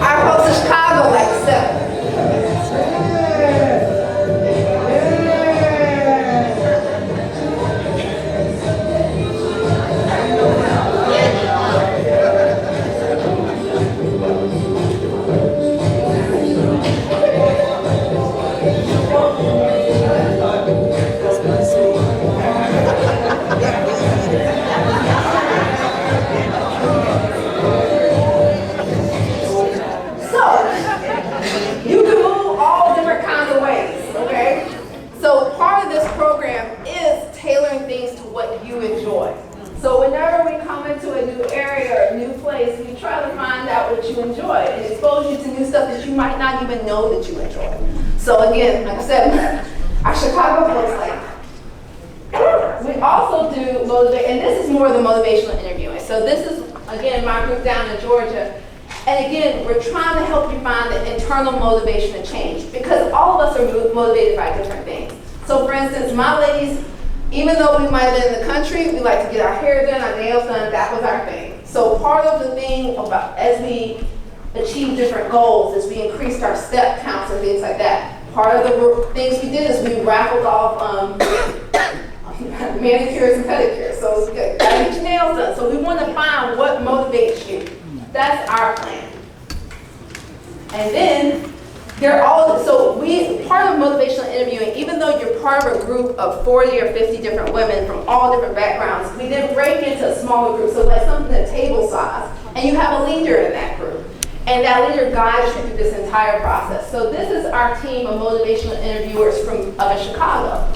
Our folks in Chicago like to step. So whenever we come into a new area or a new place, we try to find out what you enjoy and expose you to new stuff that you might not even know that you enjoy. So again, like I said, our Chicago folks like. We also do motivate, and this is more of the motivational interviewing. So this is, again, my group down in Georgia. And again, we're trying to help you find the internal motivation to change, because all of us are motivated by different things. So for instance, my ladies, even though we might have been in the country, we like to get our hair done, our nails done, that was our thing. So part of the thing about, as we achieved different goals, is we increased our step counts and things like that. Part of the things we did is we raffled off manicures and pedicures. So we got to get your nails done. So we want to find what motivates you. That's our plan. And then, part of motivational interviewing, even though you're part of a group of 40 or 50 different women from all different backgrounds, we then break into a smaller group, so like something at table size, and you have a leader in that group. And that leader guides you through this entire process. So this is our team of motivational interviewers from Chicago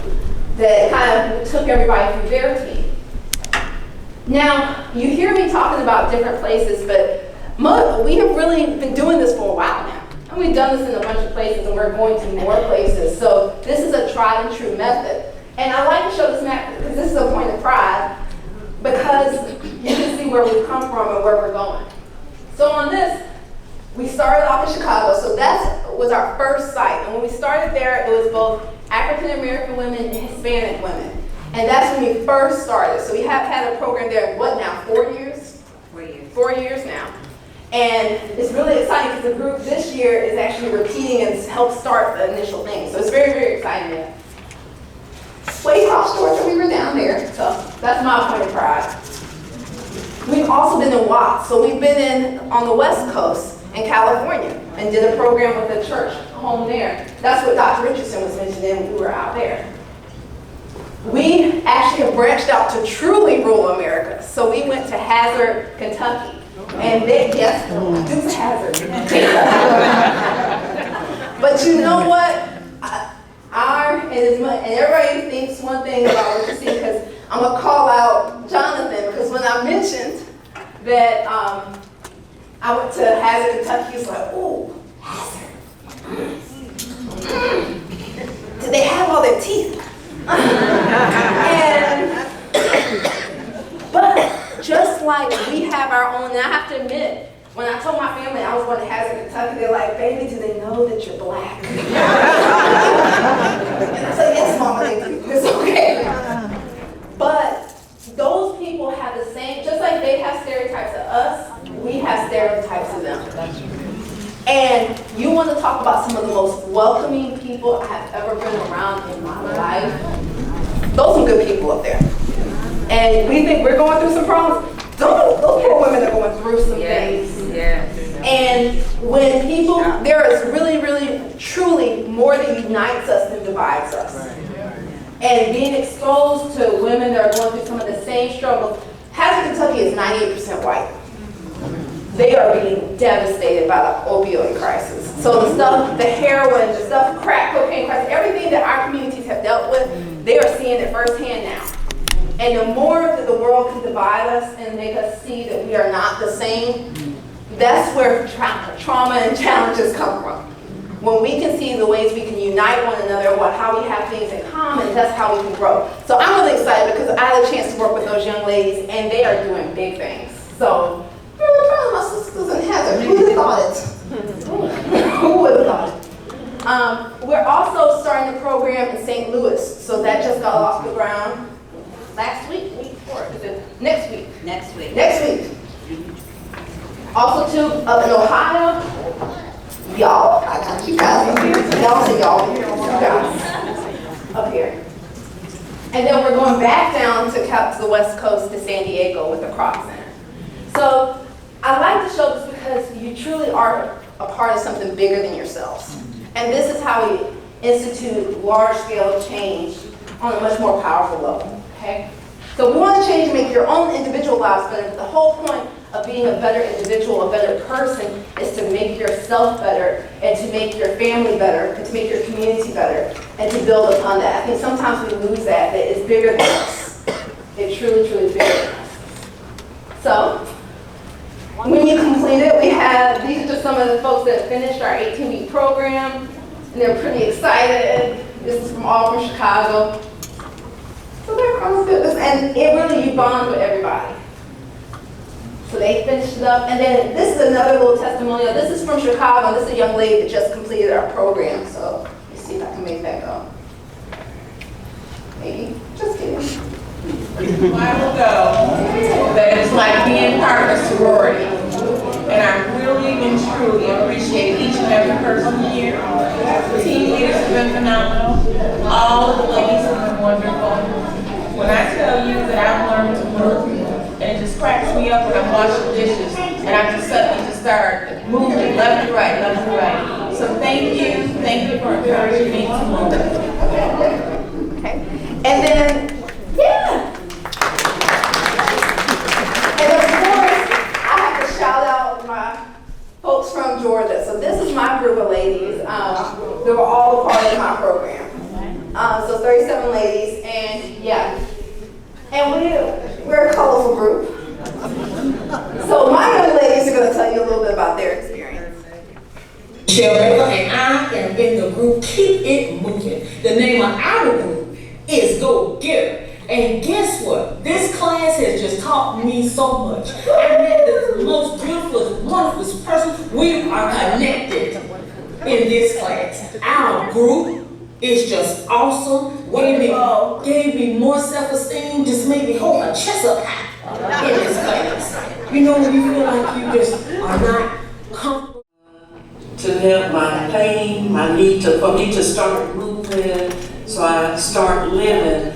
that kind of took everybody through their team. Now, you hear me talking about different places, but we have really been doing this for a while now. We've done this in a bunch of places, and we're going to more places. So this is a tried and true method. And I like to show this map because this is a point of pride, because you can see where we've come from and where we're going. So on this, we started off in Chicago, so that was our first site. And when we started there, it was both African American women and Hispanic women. And that's when we first started. So we have had a program there, what now, 4 years? 4 years. 4 years now. And it's really exciting because the group this year is actually repeating and helped start the initial thing. So it's very, very exciting. Wade House, Georgia, we were down there. So that's my point of pride. We've also been in Watts. So we've been on the West Coast in California and did a program with the church home there. That's what Dr. Richardson was mentioning when we were out there. We actually have branched out to truly rural America. So we went to Hazard, Kentucky. And they, yes, Dukes of Hazard. But you know what? And everybody thinks one thing about what you see, because I'm going to call out Jonathan, because when I mentioned that I went to Hazard, Kentucky, he was like, ooh, Hazard. Did they have all their teeth? But just like we have our own, and I have to admit, when I told my family I was going to Hazard, Kentucky, they're like, baby, do they know that you're black? And I said, yes, Mama, they do. It's okay. But those people have the same, just like they have stereotypes of us, we have stereotypes of them. And you want to talk about some of the most welcoming people I have ever been around in my life. Those are good people up there. And we think we're going through some problems. Those poor women are going through some things. And when people, there is really, really, truly more that unites us than divides us. And being exposed to women that are going through some of the same struggles. Hazard, Kentucky is 98% white. They are being devastated by the opioid crisis. So the stuff, the heroin, the stuff, crack cocaine crisis, everything that our communities have dealt with, they are seeing it firsthand now. And the more that the world can divide us and make us see that we are not the same, that's where trauma and challenges come from. When we can see the ways we can unite one another, how we have things in common, that's how we can grow. So I'm really excited because I had a chance to work with those young ladies, and they are doing big things. So I'm really proud of my sisters in Hazard. Who would have thought it? Who would have thought it? We're also starting a program in St. Louis, so that just got off the ground last week, next week. Next week. Next week. Also too, up in Ohio, y'all, I got you guys up here. Y'all say y'all, you guys up here. And then we're going back down to the West Coast to San Diego with the Croc Center. So I like to show this because you truly are a part of something bigger than yourselves. And this is how we institute large-scale change on a much more powerful level. Okay? So we want to change and make your own individual lives better, but the whole point of being a better individual, a better person, is to make yourself better, and to make your family better, and to make your community better, and to build upon that. I think sometimes we lose that it's bigger than us. It's truly, truly bigger than us. So, when you complete it, we have, these are just some of the folks that finished our 18-week program, and they're pretty excited. This is all from Chicago. So they're from goodness, and it really, you bond with everybody. So they finished it up, and then this is another little testimonial. This is from Chicago. This is a young lady that just completed our program. So let me see if I can make that go. Maybe, just kidding. A while ago, that it's like being part of a sorority. And I really and truly appreciate each and every person here. The team leaders have been phenomenal. All of the ladies have been wonderful. When I tell you that I've learned to work, and it just cracks me up when I'm washing dishes, and I just suddenly just start moving left and right, left and right. So thank you for encouraging me to move. Okay, and then, yeah. And of course, I have to shout out my folks from Georgia. So this is my group of ladies. They were all a part of my program. So 37 ladies, and yeah. And we're a colorful group. So my young ladies are going to tell you a little bit about their experience. And I am in the group Keep It Moving. The name of our group is go getter. And guess what? This class has just taught me so much. I met the most beautiful, wonderful person. We are connected in this class. Our group is just awesome. Gave me more self-esteem, just made me hold my chest up high in this class. You know when you feel like you just are not comfortable. To help my pain, for me to start moving, so I start living.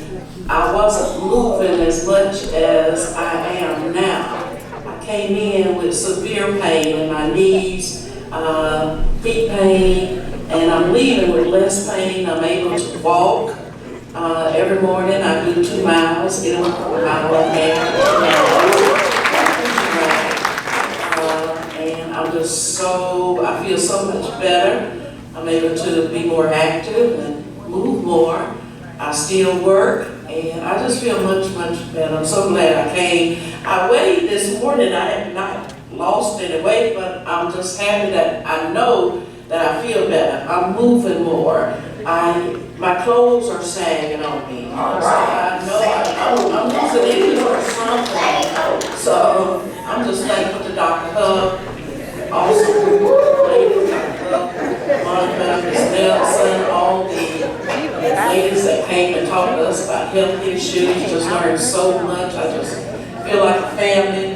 I wasn't moving as much as I am now. I came in with severe pain in my knees, feet pain, and I'm leaving with less pain. I'm able to walk. Every morning I do 2 miles, get up for an hour and a half. And I'm just I feel so much better. I'm able to be more active and move more. I still work, and I just feel much, much better. I'm so glad I came. I weighed this morning. I have not lost any weight, but I'm just happy that I know that I feel better. I'm moving more. My clothes are sagging on me. So I know I'm losing into or something. So I'm just thankful to Dr. Hub, also lady, Dr. Hub, Monica, Ms. Nelson, all the ladies that came and talked to us about health issues. Just learned so much. I just feel like a family.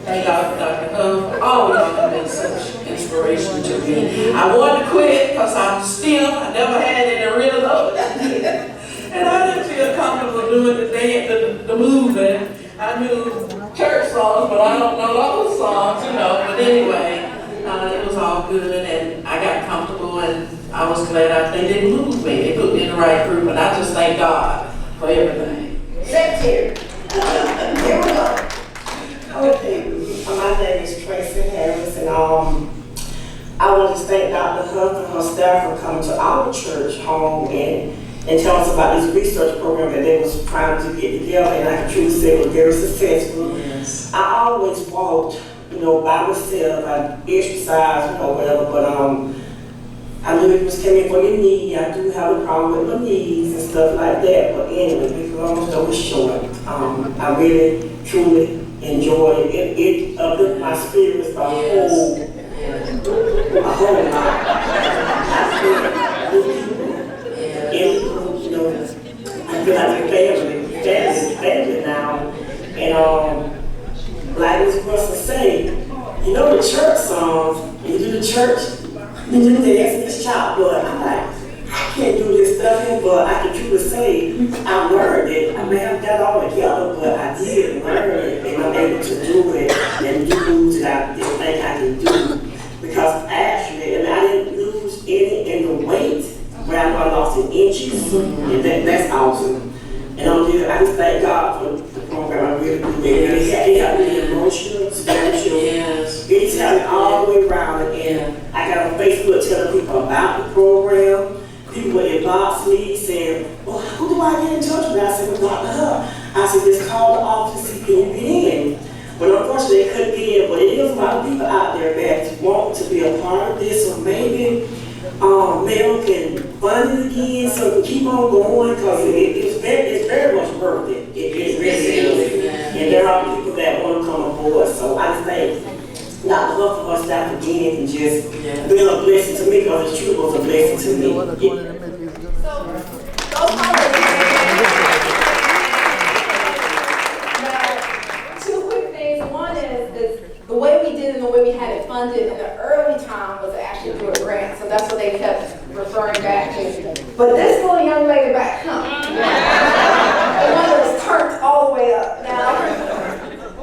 Thank God for Dr. Hub. All of y'all have been such inspiration to me. I wanted to quit because I'm stiff. I never had any real love. And I didn't feel comfortable doing the dance, the moving. I knew church songs, but I don't know those songs, you know. But anyway, it was all good, and I got comfortable, and I was glad they didn't lose me. They put me in the right group, and I just thank God for everything. Secretary. Here we go. Okay, my name is Tracy Harris, and I want to thank Dr. Huff and her staff for coming to our church home and tell us about this research program that they was trying to get together, and I can truly say it was very successful. Yes. I always walked, by myself. I exercise, whatever, but I knew it was coming for your knee. I do have a problem with my knees and stuff like that, but anyway, because I was short, I really, truly enjoyed it. It uplifted my spirits a whole lot. I feel like a family now. And like this person say, the church songs, you do the church, you do the Exodus child, but I'm like, I can't do this stuff here, but I can truly say I learned it. I may have got all together, but I did learn it, and I'm able to do it and do moves that I didn't think I could do. Because actually, I didn't lose any in the weight, where I know I lost in inches, and that's awesome. And I just thank God for the program. I really do. It helped me emotional, spiritual. Yes. It helped me all the way around. And I got on Facebook telling people about the program. People would inbox me saying, well, who do I get in touch with? I said, well, Dr. Huff. I said, just call the office and see can you get in. But unfortunately, they couldn't get in. But it is a lot of people out there that want to be a part of this, or maybe Mel can fund it again, so keep on going, because it's very much worth it. It really is. And there are people that want to come aboard. So I thank Dr. Huff for her staff again, and just being a blessing to me, because it truly was a blessing to me. Now, 2 quick things. One is the way we did it and the way we had it funded in the early time was actually through a grant, so that's what they kept referring back to. But this little young lady back home, the one that was turned all the way up. Now,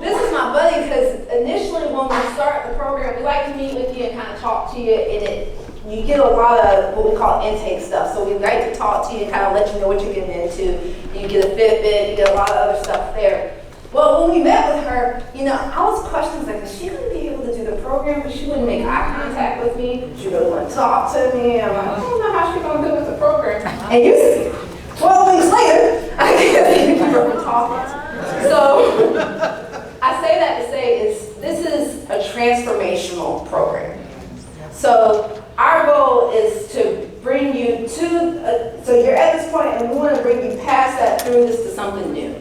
this is my buddy, because initially when we start the program, we like to meet with you and kind of talk to you, and you get a lot of what we call intake stuff. So we like to talk to you and kind of let you know what you're getting into. You get a Fitbit, you get a lot of other stuff there. Well, when we met with her, I was questioning, like, is she going to be able to do the program? But she wouldn't make eye contact with me. She wouldn't want to talk to me. I'm like, I don't know how she's going to do with the program. And you see, 12 weeks later, I can't keep her from talking. So I say that to say this is a transformational program. So our goal is to bring bring you to, so you're at this point, and we want to bring you past that through this to something new.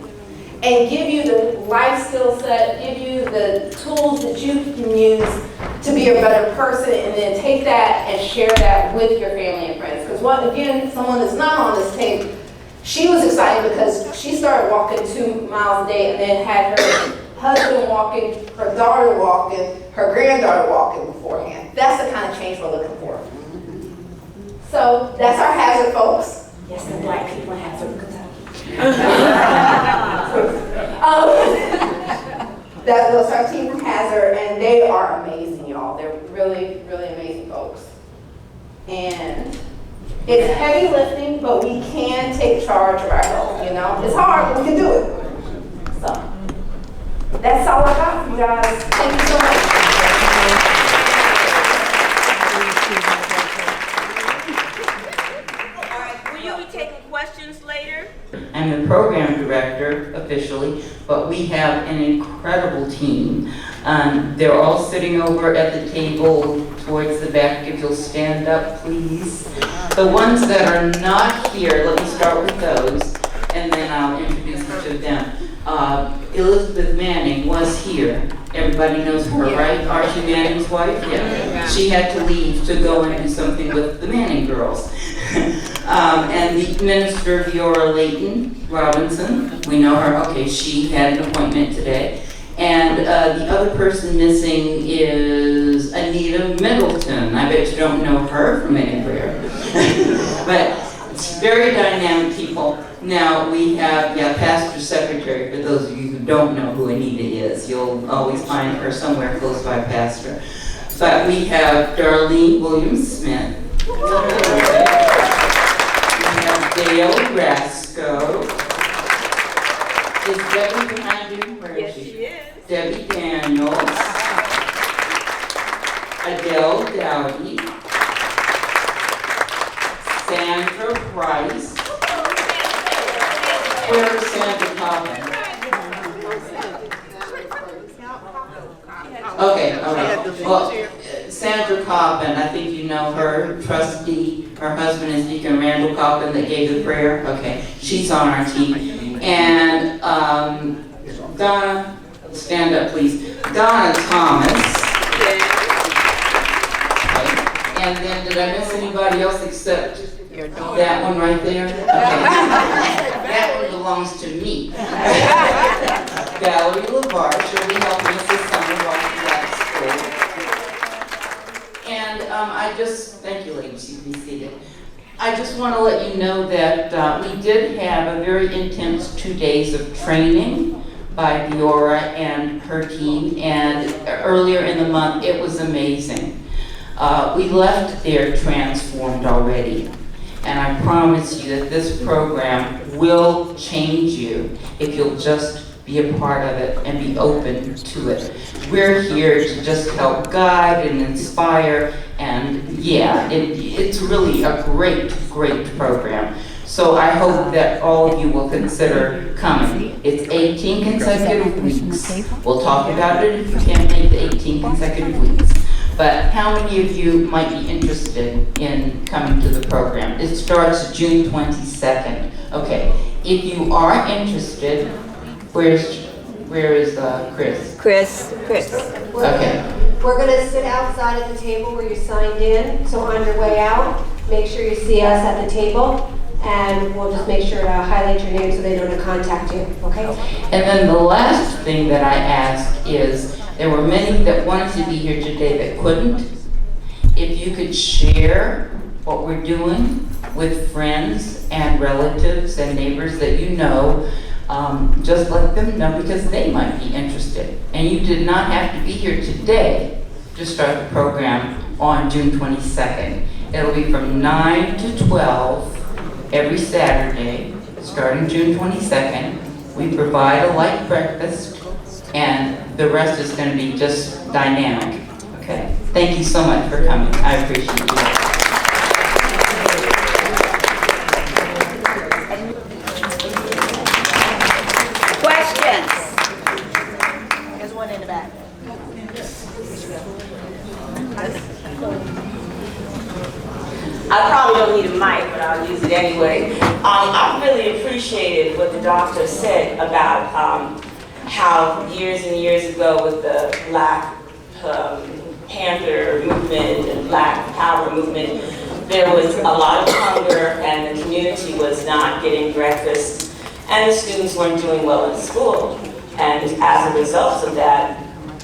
And give you the life skill set, give you the tools that you can use to be a better person, and then take that and share that with your family and friends. Because again, someone that's not on this tape, she was excited because she started walking 2 miles a day and then had her husband walking, her daughter walking, her granddaughter walking beforehand. That's the kind of change we're looking for. So that's our hazard, folks. Yes, the black people hazard, Kentucky. That's our team from Hazard, and they are amazing, y'all. They're really, really amazing folks. And it's heavy lifting, but we can take charge of our health, you know? It's hard, but we can do it. So, that's all I got for you guys. Thank you so much. I'm the program director officially, but we have an incredible team. They're all sitting over at the table towards the back. If you'll stand up, please. The ones that are not here, let me start with those, and then I'll introduce each of them. Elizabeth Manning was here. Everybody knows her, right? Archie Manning's wife? Yeah. She had to leave to go and do something with the Manning girls. And the minister, Viora Layton Robinson, we know her. Okay, she had an appointment today. And the other person missing is Anita Middleton. I bet you don't know her from anywhere. But it's very dynamic people. Now we have, pastor secretary, for those of you who don't know who Anita is. You'll always find her somewhere close by pastor. But we have Darlene Williams-Smith. We have Dale Rasco. Is Debbie behind you? Where is she? Yes, she is. Debbie Daniels. Adele Dowdy. Sandra Price. Where is Sandra Coffin? Okay, all right. Well, Sandra Coffin, I think you know her, trustee. Her husband is Deacon Randall Coffin that gave the prayer. Okay, she's on our team. And Donna, stand up please. Donna Thomas. Okay. And then did I miss anybody else except that one right there? Okay. That one belongs to me. Valerie LeVar, she'll be helping us this summer while she's at school. And I just, thank you ladies, you can be seated. I just want to let you know that we did have a very intense 2 days of training by Viora and her team, and earlier in the month it was amazing. We left there transformed already, and I promise you that this program will change you if you'll just be a part of it and be open to it. We're here to just help guide and inspire, and it's really a great program. So I hope that all of you will consider coming. It's 18 consecutive weeks. We'll talk about it if you can't make the 18 consecutive weeks. But how many of you might be interested in coming to the program? It starts June 22nd. Okay, if you are interested, where is Chris? Chris. Okay. We're going to sit outside at the table where you signed in. So on your way out, make sure you see us at the table, and we'll just make sure to highlight your name so they know to contact you, okay? And then the last thing that I ask is, there were many that wanted to be here today that couldn't. If you could share what we're doing with friends and relatives and neighbors that you know, just let them know, because they might be interested. And you did not have to be here today to start the program on June 22nd. It'll be from 9 to 12 every Saturday, starting June 22nd. We provide a light breakfast, and the rest is going to be just dynamic. Okay? Thank you so much for coming. I appreciate you. I probably don't need a mic, but I'll use it anyway. I really appreciated what the doctor said about how years and years ago with the Black Panther movement and Black Power movement, there was a lot of hunger and the community was not getting breakfast and the students weren't doing well in school. And as a result of that,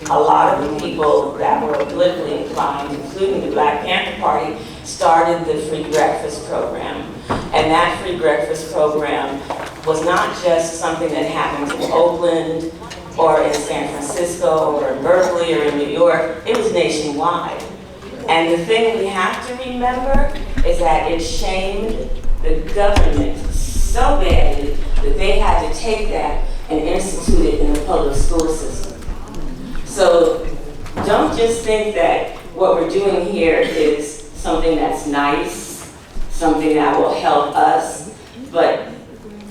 a lot of the people that were politically inclined, including the Black Panther Party, started the free breakfast program. And that free breakfast program was not just something that happened in Oakland or in San Francisco or in Berkeley or in New York. It was nationwide. And the thing we have to remember is that it shamed the government so badly that they had to take that and institute it in the public school system. So don't just think that what we're doing here is something that's nice, something that will help us, but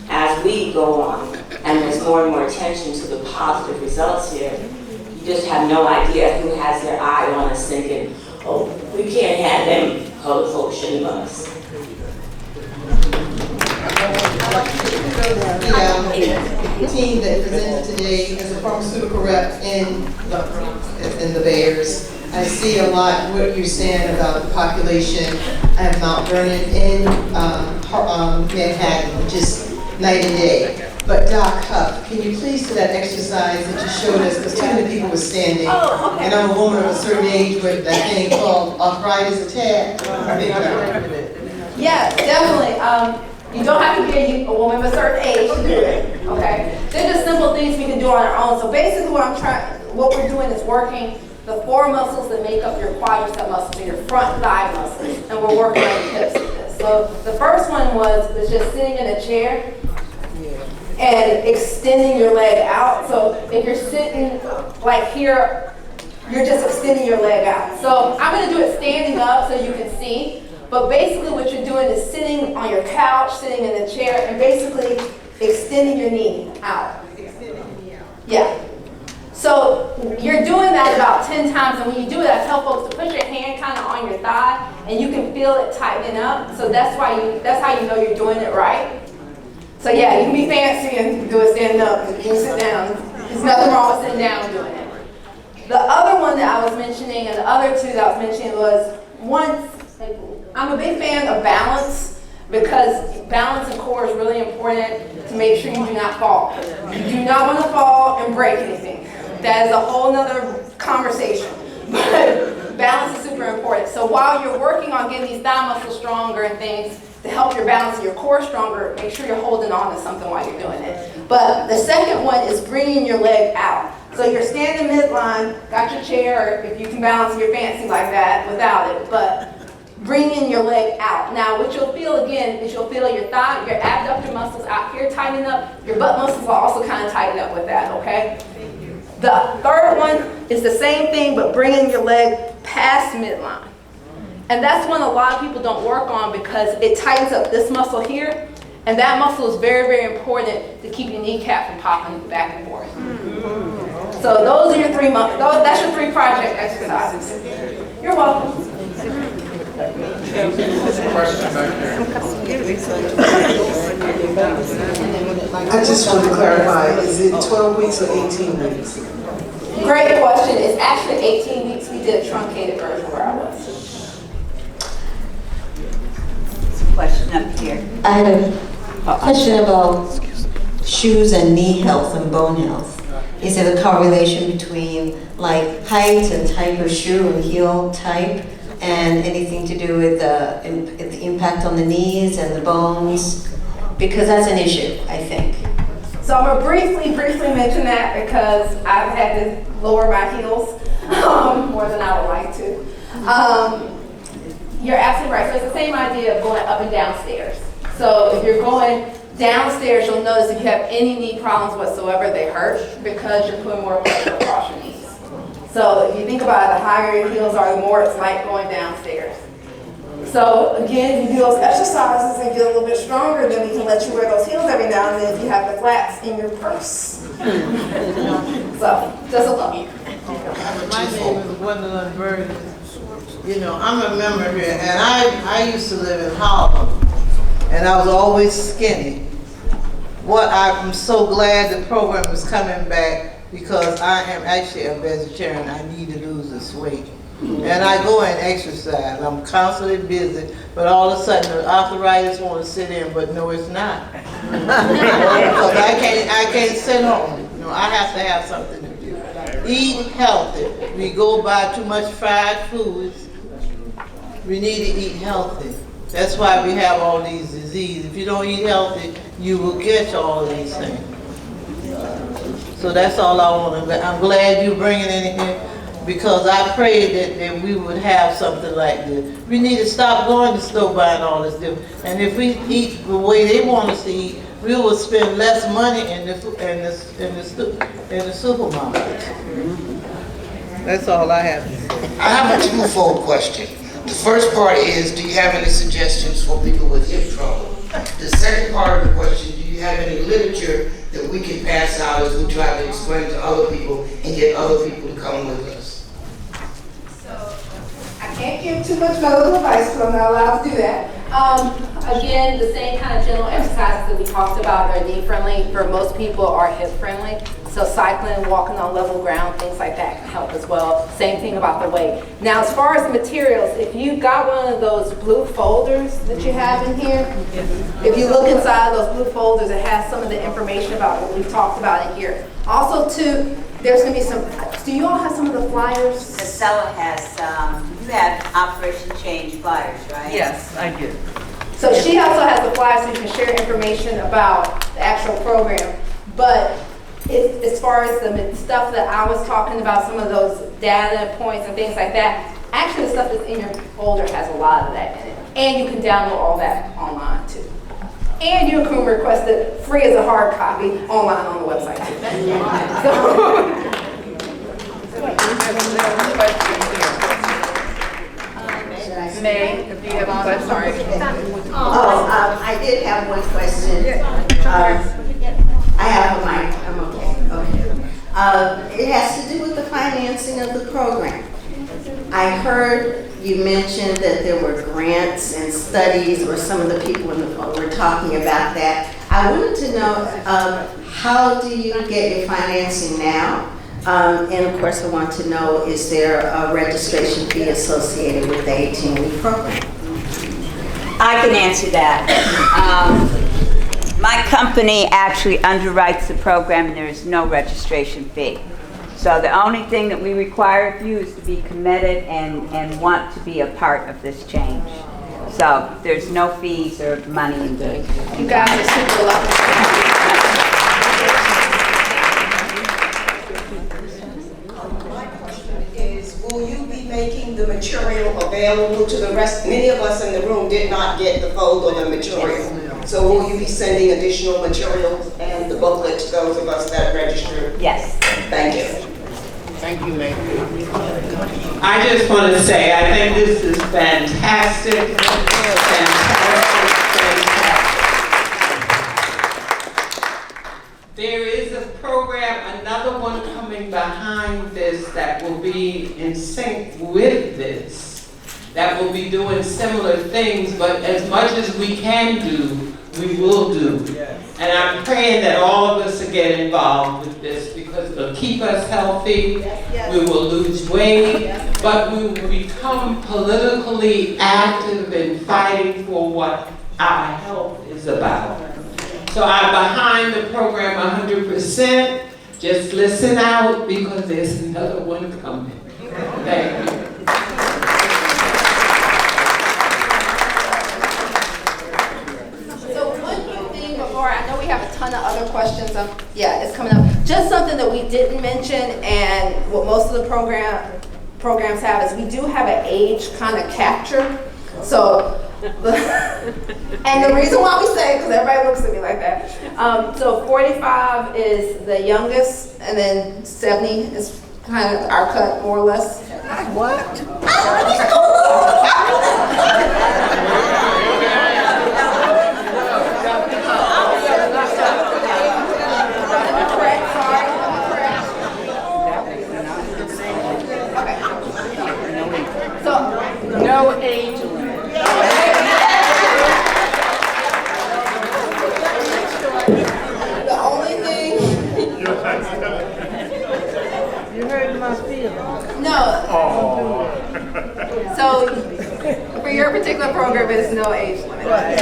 as we go on and there's more and more attention to the positive results here, you just have no idea who has their eye on us thinking, oh, we can't have them colored folks shame us. The team that presented today as a pharmaceutical rep in the Bears. I see a lot what you're saying about the population of Mount Vernon in Manhattan, just night and day. But Doc Huff, can you please do that exercise that you showed us, because too many people were standing. Oh, okay. And I'm a woman of a certain age with that thing called arthritis attack. Yeah, definitely. You don't have to be a woman of a certain age to do it, okay? They're just simple things we can do on our own. So basically what we're doing is working the 4 muscles that make up your quadricep muscles and your front thigh muscles, and we're working on your hips with this. So the first one was just sitting in a chair and extending your leg out. So if you're sitting like here, you're just extending your leg out. So I'm gonna do it standing up so you can see. But basically what you're doing is sitting on your couch, sitting in the chair, and basically extending your knee out. Yeah. So you're doing that about 10 times, and when you do it, I tell folks to put your hand kind of on your thigh, and you can feel it tighten up. So that's how you know you're doing it right. So yeah, you can be fancy and do it standing up. You can sit down. There's nothing wrong with sitting down and doing it. The other one that I was mentioning, and the other 2 that I was mentioning was I'm a big fan of balance, because balance and core is really important to make sure you do not fall. You do not want to fall and break anything. That is a whole nother conversation. But balance is super important. So while you're working on getting these thigh muscles stronger and things to help your balance and your core stronger, make sure you're holding on to something while you're doing it. But the second one is bringing your leg out. So you're standing midline, got your chair, if you can balance your fancy like that without it, but bringing your leg out. Now, what you'll feel again is you'll feel your thigh, your abductor muscles out here tighten up. Your butt muscles will also kind of tighten up with that, okay? The third one is the same thing, but bringing your leg past midline. And that's one a lot of people don't work on, because it tightens up this muscle here, and that muscle is very, very important to keep your kneecap from popping back and forth. So those are your 3 muscles. That's your 3 project exercises. You're welcome. Question back here. I just want to clarify, is it 12 weeks or 18 weeks? Great question. It's actually 18 weeks. We did a truncated version where I was. Question up here. I had a question about shoes and knee health and bone health. Is there a correlation between like height and type of shoe and heel type, and anything to do with the impact on the knees and the bones? Because that's an issue, I think. So I'm gonna briefly mention that, because I've had to lower my heels more than I would like to. You're absolutely right. So it's the same idea of going up and down stairs. So if you're going downstairs, you'll notice if you have any knee problems whatsoever, they hurt, because you're putting more pressure across your knees. So if you think about it, the higher your heels are, the more it's like going downstairs. So again, if you do those exercises and get a little bit stronger, then we can let you wear those heels every now and then if you have the flats in your purse. So, just a thought. My name is Gwendolyn Burgess, You know, I'm a member here, and I used to live in Harlem, and I was always skinny. I'm so glad the program is coming back because I am actually a vegetarian. I need to lose this weight. And I go and exercise. I'm constantly busy, but all of a sudden the arthritis want to sit in, but no, it's not. Because I can't sit home. You know, I have to have something to do. Eat healthy. We go buy too much fried foods. We need to eat healthy. That's why we have all these diseases. If you don't eat healthy, you will catch all of these things. So that's all I want to. I'm glad you're bringing it in here because I prayed that we would have something like this. We need to stop going to the store buying all this different. And if we eat the way they want us to eat, we will spend less money in the supermarket. That's all I have to say. I have a twofold question. The first part is, do you have any suggestions for people with hip trouble? The second part of the question, do you have any literature that we can pass out as we try to explain to other people and get other people to come with us? So, I can't give too much medical advice because I'm not allowed to do that. Again, the same kind of general exercises that we talked about are knee friendly. For most people are hip friendly. So cycling, walking on level ground, things like that can help as well. Same thing about the weight. Now, as far as the materials, if you got one of those blue folders that you have in here, if you look inside those blue folders, it has some of the information about what we've talked about in here. Also, too, there's going to be some, do you all have some of the flyers? Casella has, you have Operation Change flyers, right? Yes, I do. So she also has the flyers so you can share information about the actual program. But as far as the stuff that I was talking about, some of those data points and things like that, actually the stuff that's in your folder has a lot of that in it. And you can download all that online too. And you can request it free as a hard copy online on the website too. May, if you have a question. Sorry. I did have one question. I have a mic. I'm okay. It has to do with the financing of the program. I heard you mention that there were grants and studies, or some of the people in the were talking about that. I wanted to know how do you get your financing now? And of course, I want to know, is there a registration fee associated with the 18-week program? I can answer that. My company actually underwrites the program and there is no registration fee. So the only thing that we require of you is to be committed and want to be a part of this change. So there's no fees or money involved. You guys are super lucky. Will you be making the material available to the rest? Many of us in the room did not get the fold on the material. So will you be sending additional materials and the booklet to those of us that registered? Yes. Thank you. Thank you, May. I just want to say, I think this is fantastic, fantastic. There is a program, another one coming behind this that will be in sync with this, that will be doing similar things, but as much as we can do, we will do. And I'm praying that all of us will get involved with this because it'll keep us healthy, we will lose weight, but we will become politically active in fighting for what our health is about. So I'm behind the program 100%. Just listen out because there's another one coming. Thank you. So one quick thing before, I know we have a ton of other questions. Yeah, it's coming up. Just something that we didn't mention, and what most of the programs have is we do have an age kind of capture. So. And the reason why we say it, because everybody looks at me like that. So 45 is the youngest, and then 70 is kind of our cut, more or less. What? particular program is no age limit. But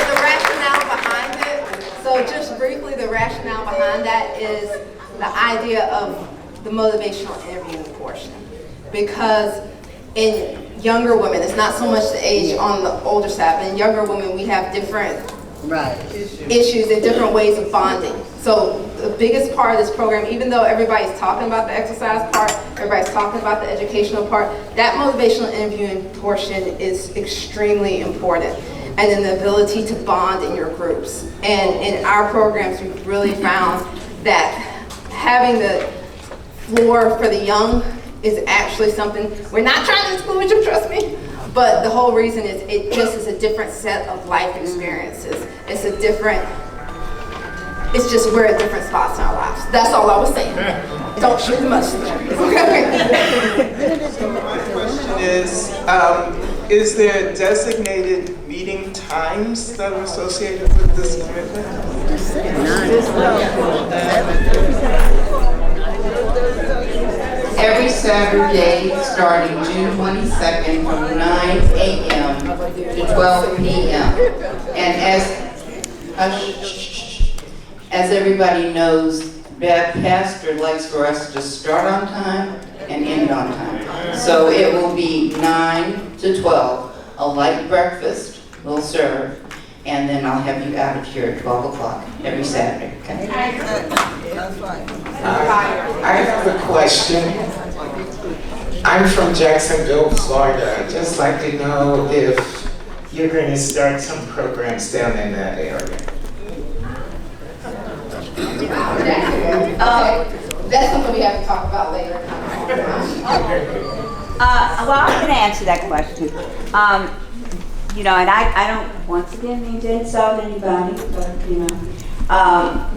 the rationale behind it, so just briefly, the rationale behind that is the idea of the motivational interviewing portion. Because in younger women, it's not so much the age on the older side, but in younger women, we have different issues and different ways of bonding. So the biggest part of this program, even though everybody's talking about the exercise part, everybody's talking about the educational part, that motivational interviewing portion is extremely important. And then the ability to bond in your groups. And in our programs, we've really found that having the floor for the young is actually something, we're not trying to exclude you, trust me, but the whole reason is it just is a different set of life experiences. It's just we're at different spots in our lives. That's all I was saying. Don't shoot the messenger. So my question is there designated meeting times that are associated with this commitment? Every Saturday, starting June 22nd from 9 a.m. to 12 p.m. And as everybody knows, that pastor likes for us to start on time and end on time. So it will be 9 to 12. A light breakfast will serve, and then I'll have you out of here at 12 o'clock every Saturday, okay? I have a question. I'm from Jacksonville, Florida. I'd just like to know if you're going to start some programs down in that area. That's something we have to talk about later. Well, I'm going to answer that question. You know, and I don't, once again, mean to insult anybody, but, you know,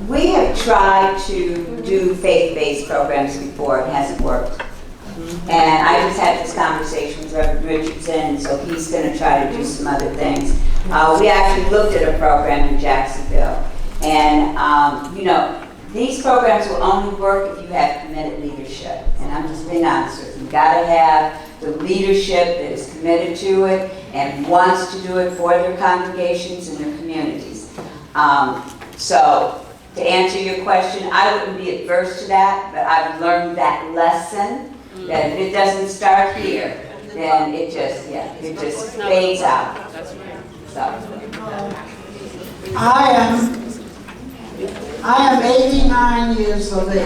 we have tried to do faith-based programs before. It hasn't worked. And I just had this conversation with Reverend Richardson, so he's going to try to do some other things. We actually looked at a program in Jacksonville. And, you know, these programs will only work if you have committed leadership. And I'm just being honest with you. You've got to have the leadership that is committed to it and wants to do it for their congregations and their communities. So, to answer your question, I wouldn't be adverse to that, but I've learned that lesson, that if it doesn't start here, then it just fades out. So. I am 89 years of age. I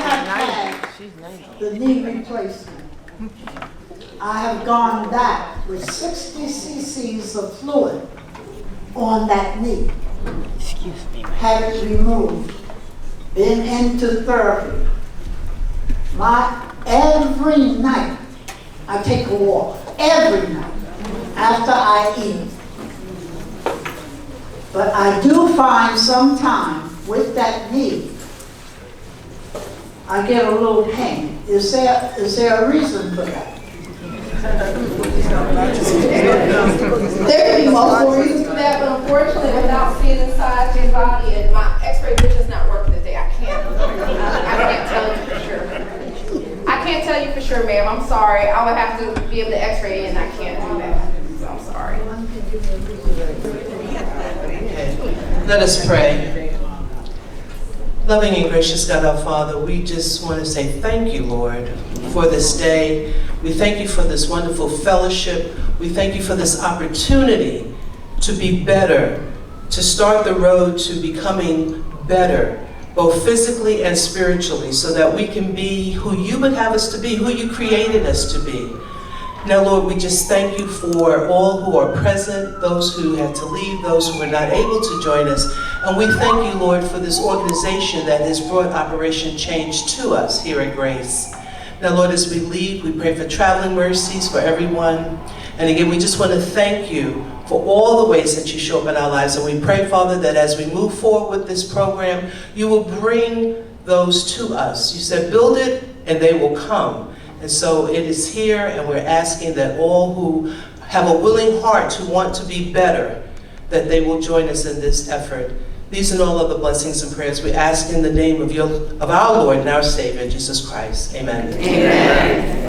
have had the knee replacement. I have gone back with 60 cc's of fluid on that knee. Had it removed. Been into therapy. Every night I take a walk. Every night after I eat. But I do find sometime with that knee, I get a little pain. Is there a reason for that? There could be multiple reasons for that, but unfortunately, without seeing inside your body, and my X-ray vision is not working today, I can't tell you for sure. I can't tell you for sure, ma'am. I'm sorry. I would have to be able to X-ray, and I can't do that. So I'm sorry. Let us pray. Loving and gracious God our Father, we just want to say thank you, Lord, for this day. We thank you for this wonderful fellowship. We thank you for this opportunity to be better, to start the road to becoming better, both physically and spiritually, so that we can be who you would have us to be, who you created us to be. Now, Lord, we just thank you for all who are present, those who had to leave, those who were not able to join us. And we thank you, Lord, for this organization that has brought Operation Change to us here at Grace. Now, Lord, as we leave, we pray for traveling mercies for everyone. And again, we just want to thank you for all the ways that you show up in our lives. And we pray, Father, that as we move forward with this program, you will bring those to us. You said, build it and they will come. And so it is here, and we're asking that all who have a willing heart to want to be better, that they will join us in this effort These and all other blessings and prayers we ask in the name of our Lord and our Savior, Jesus Christ. Amen. Amen.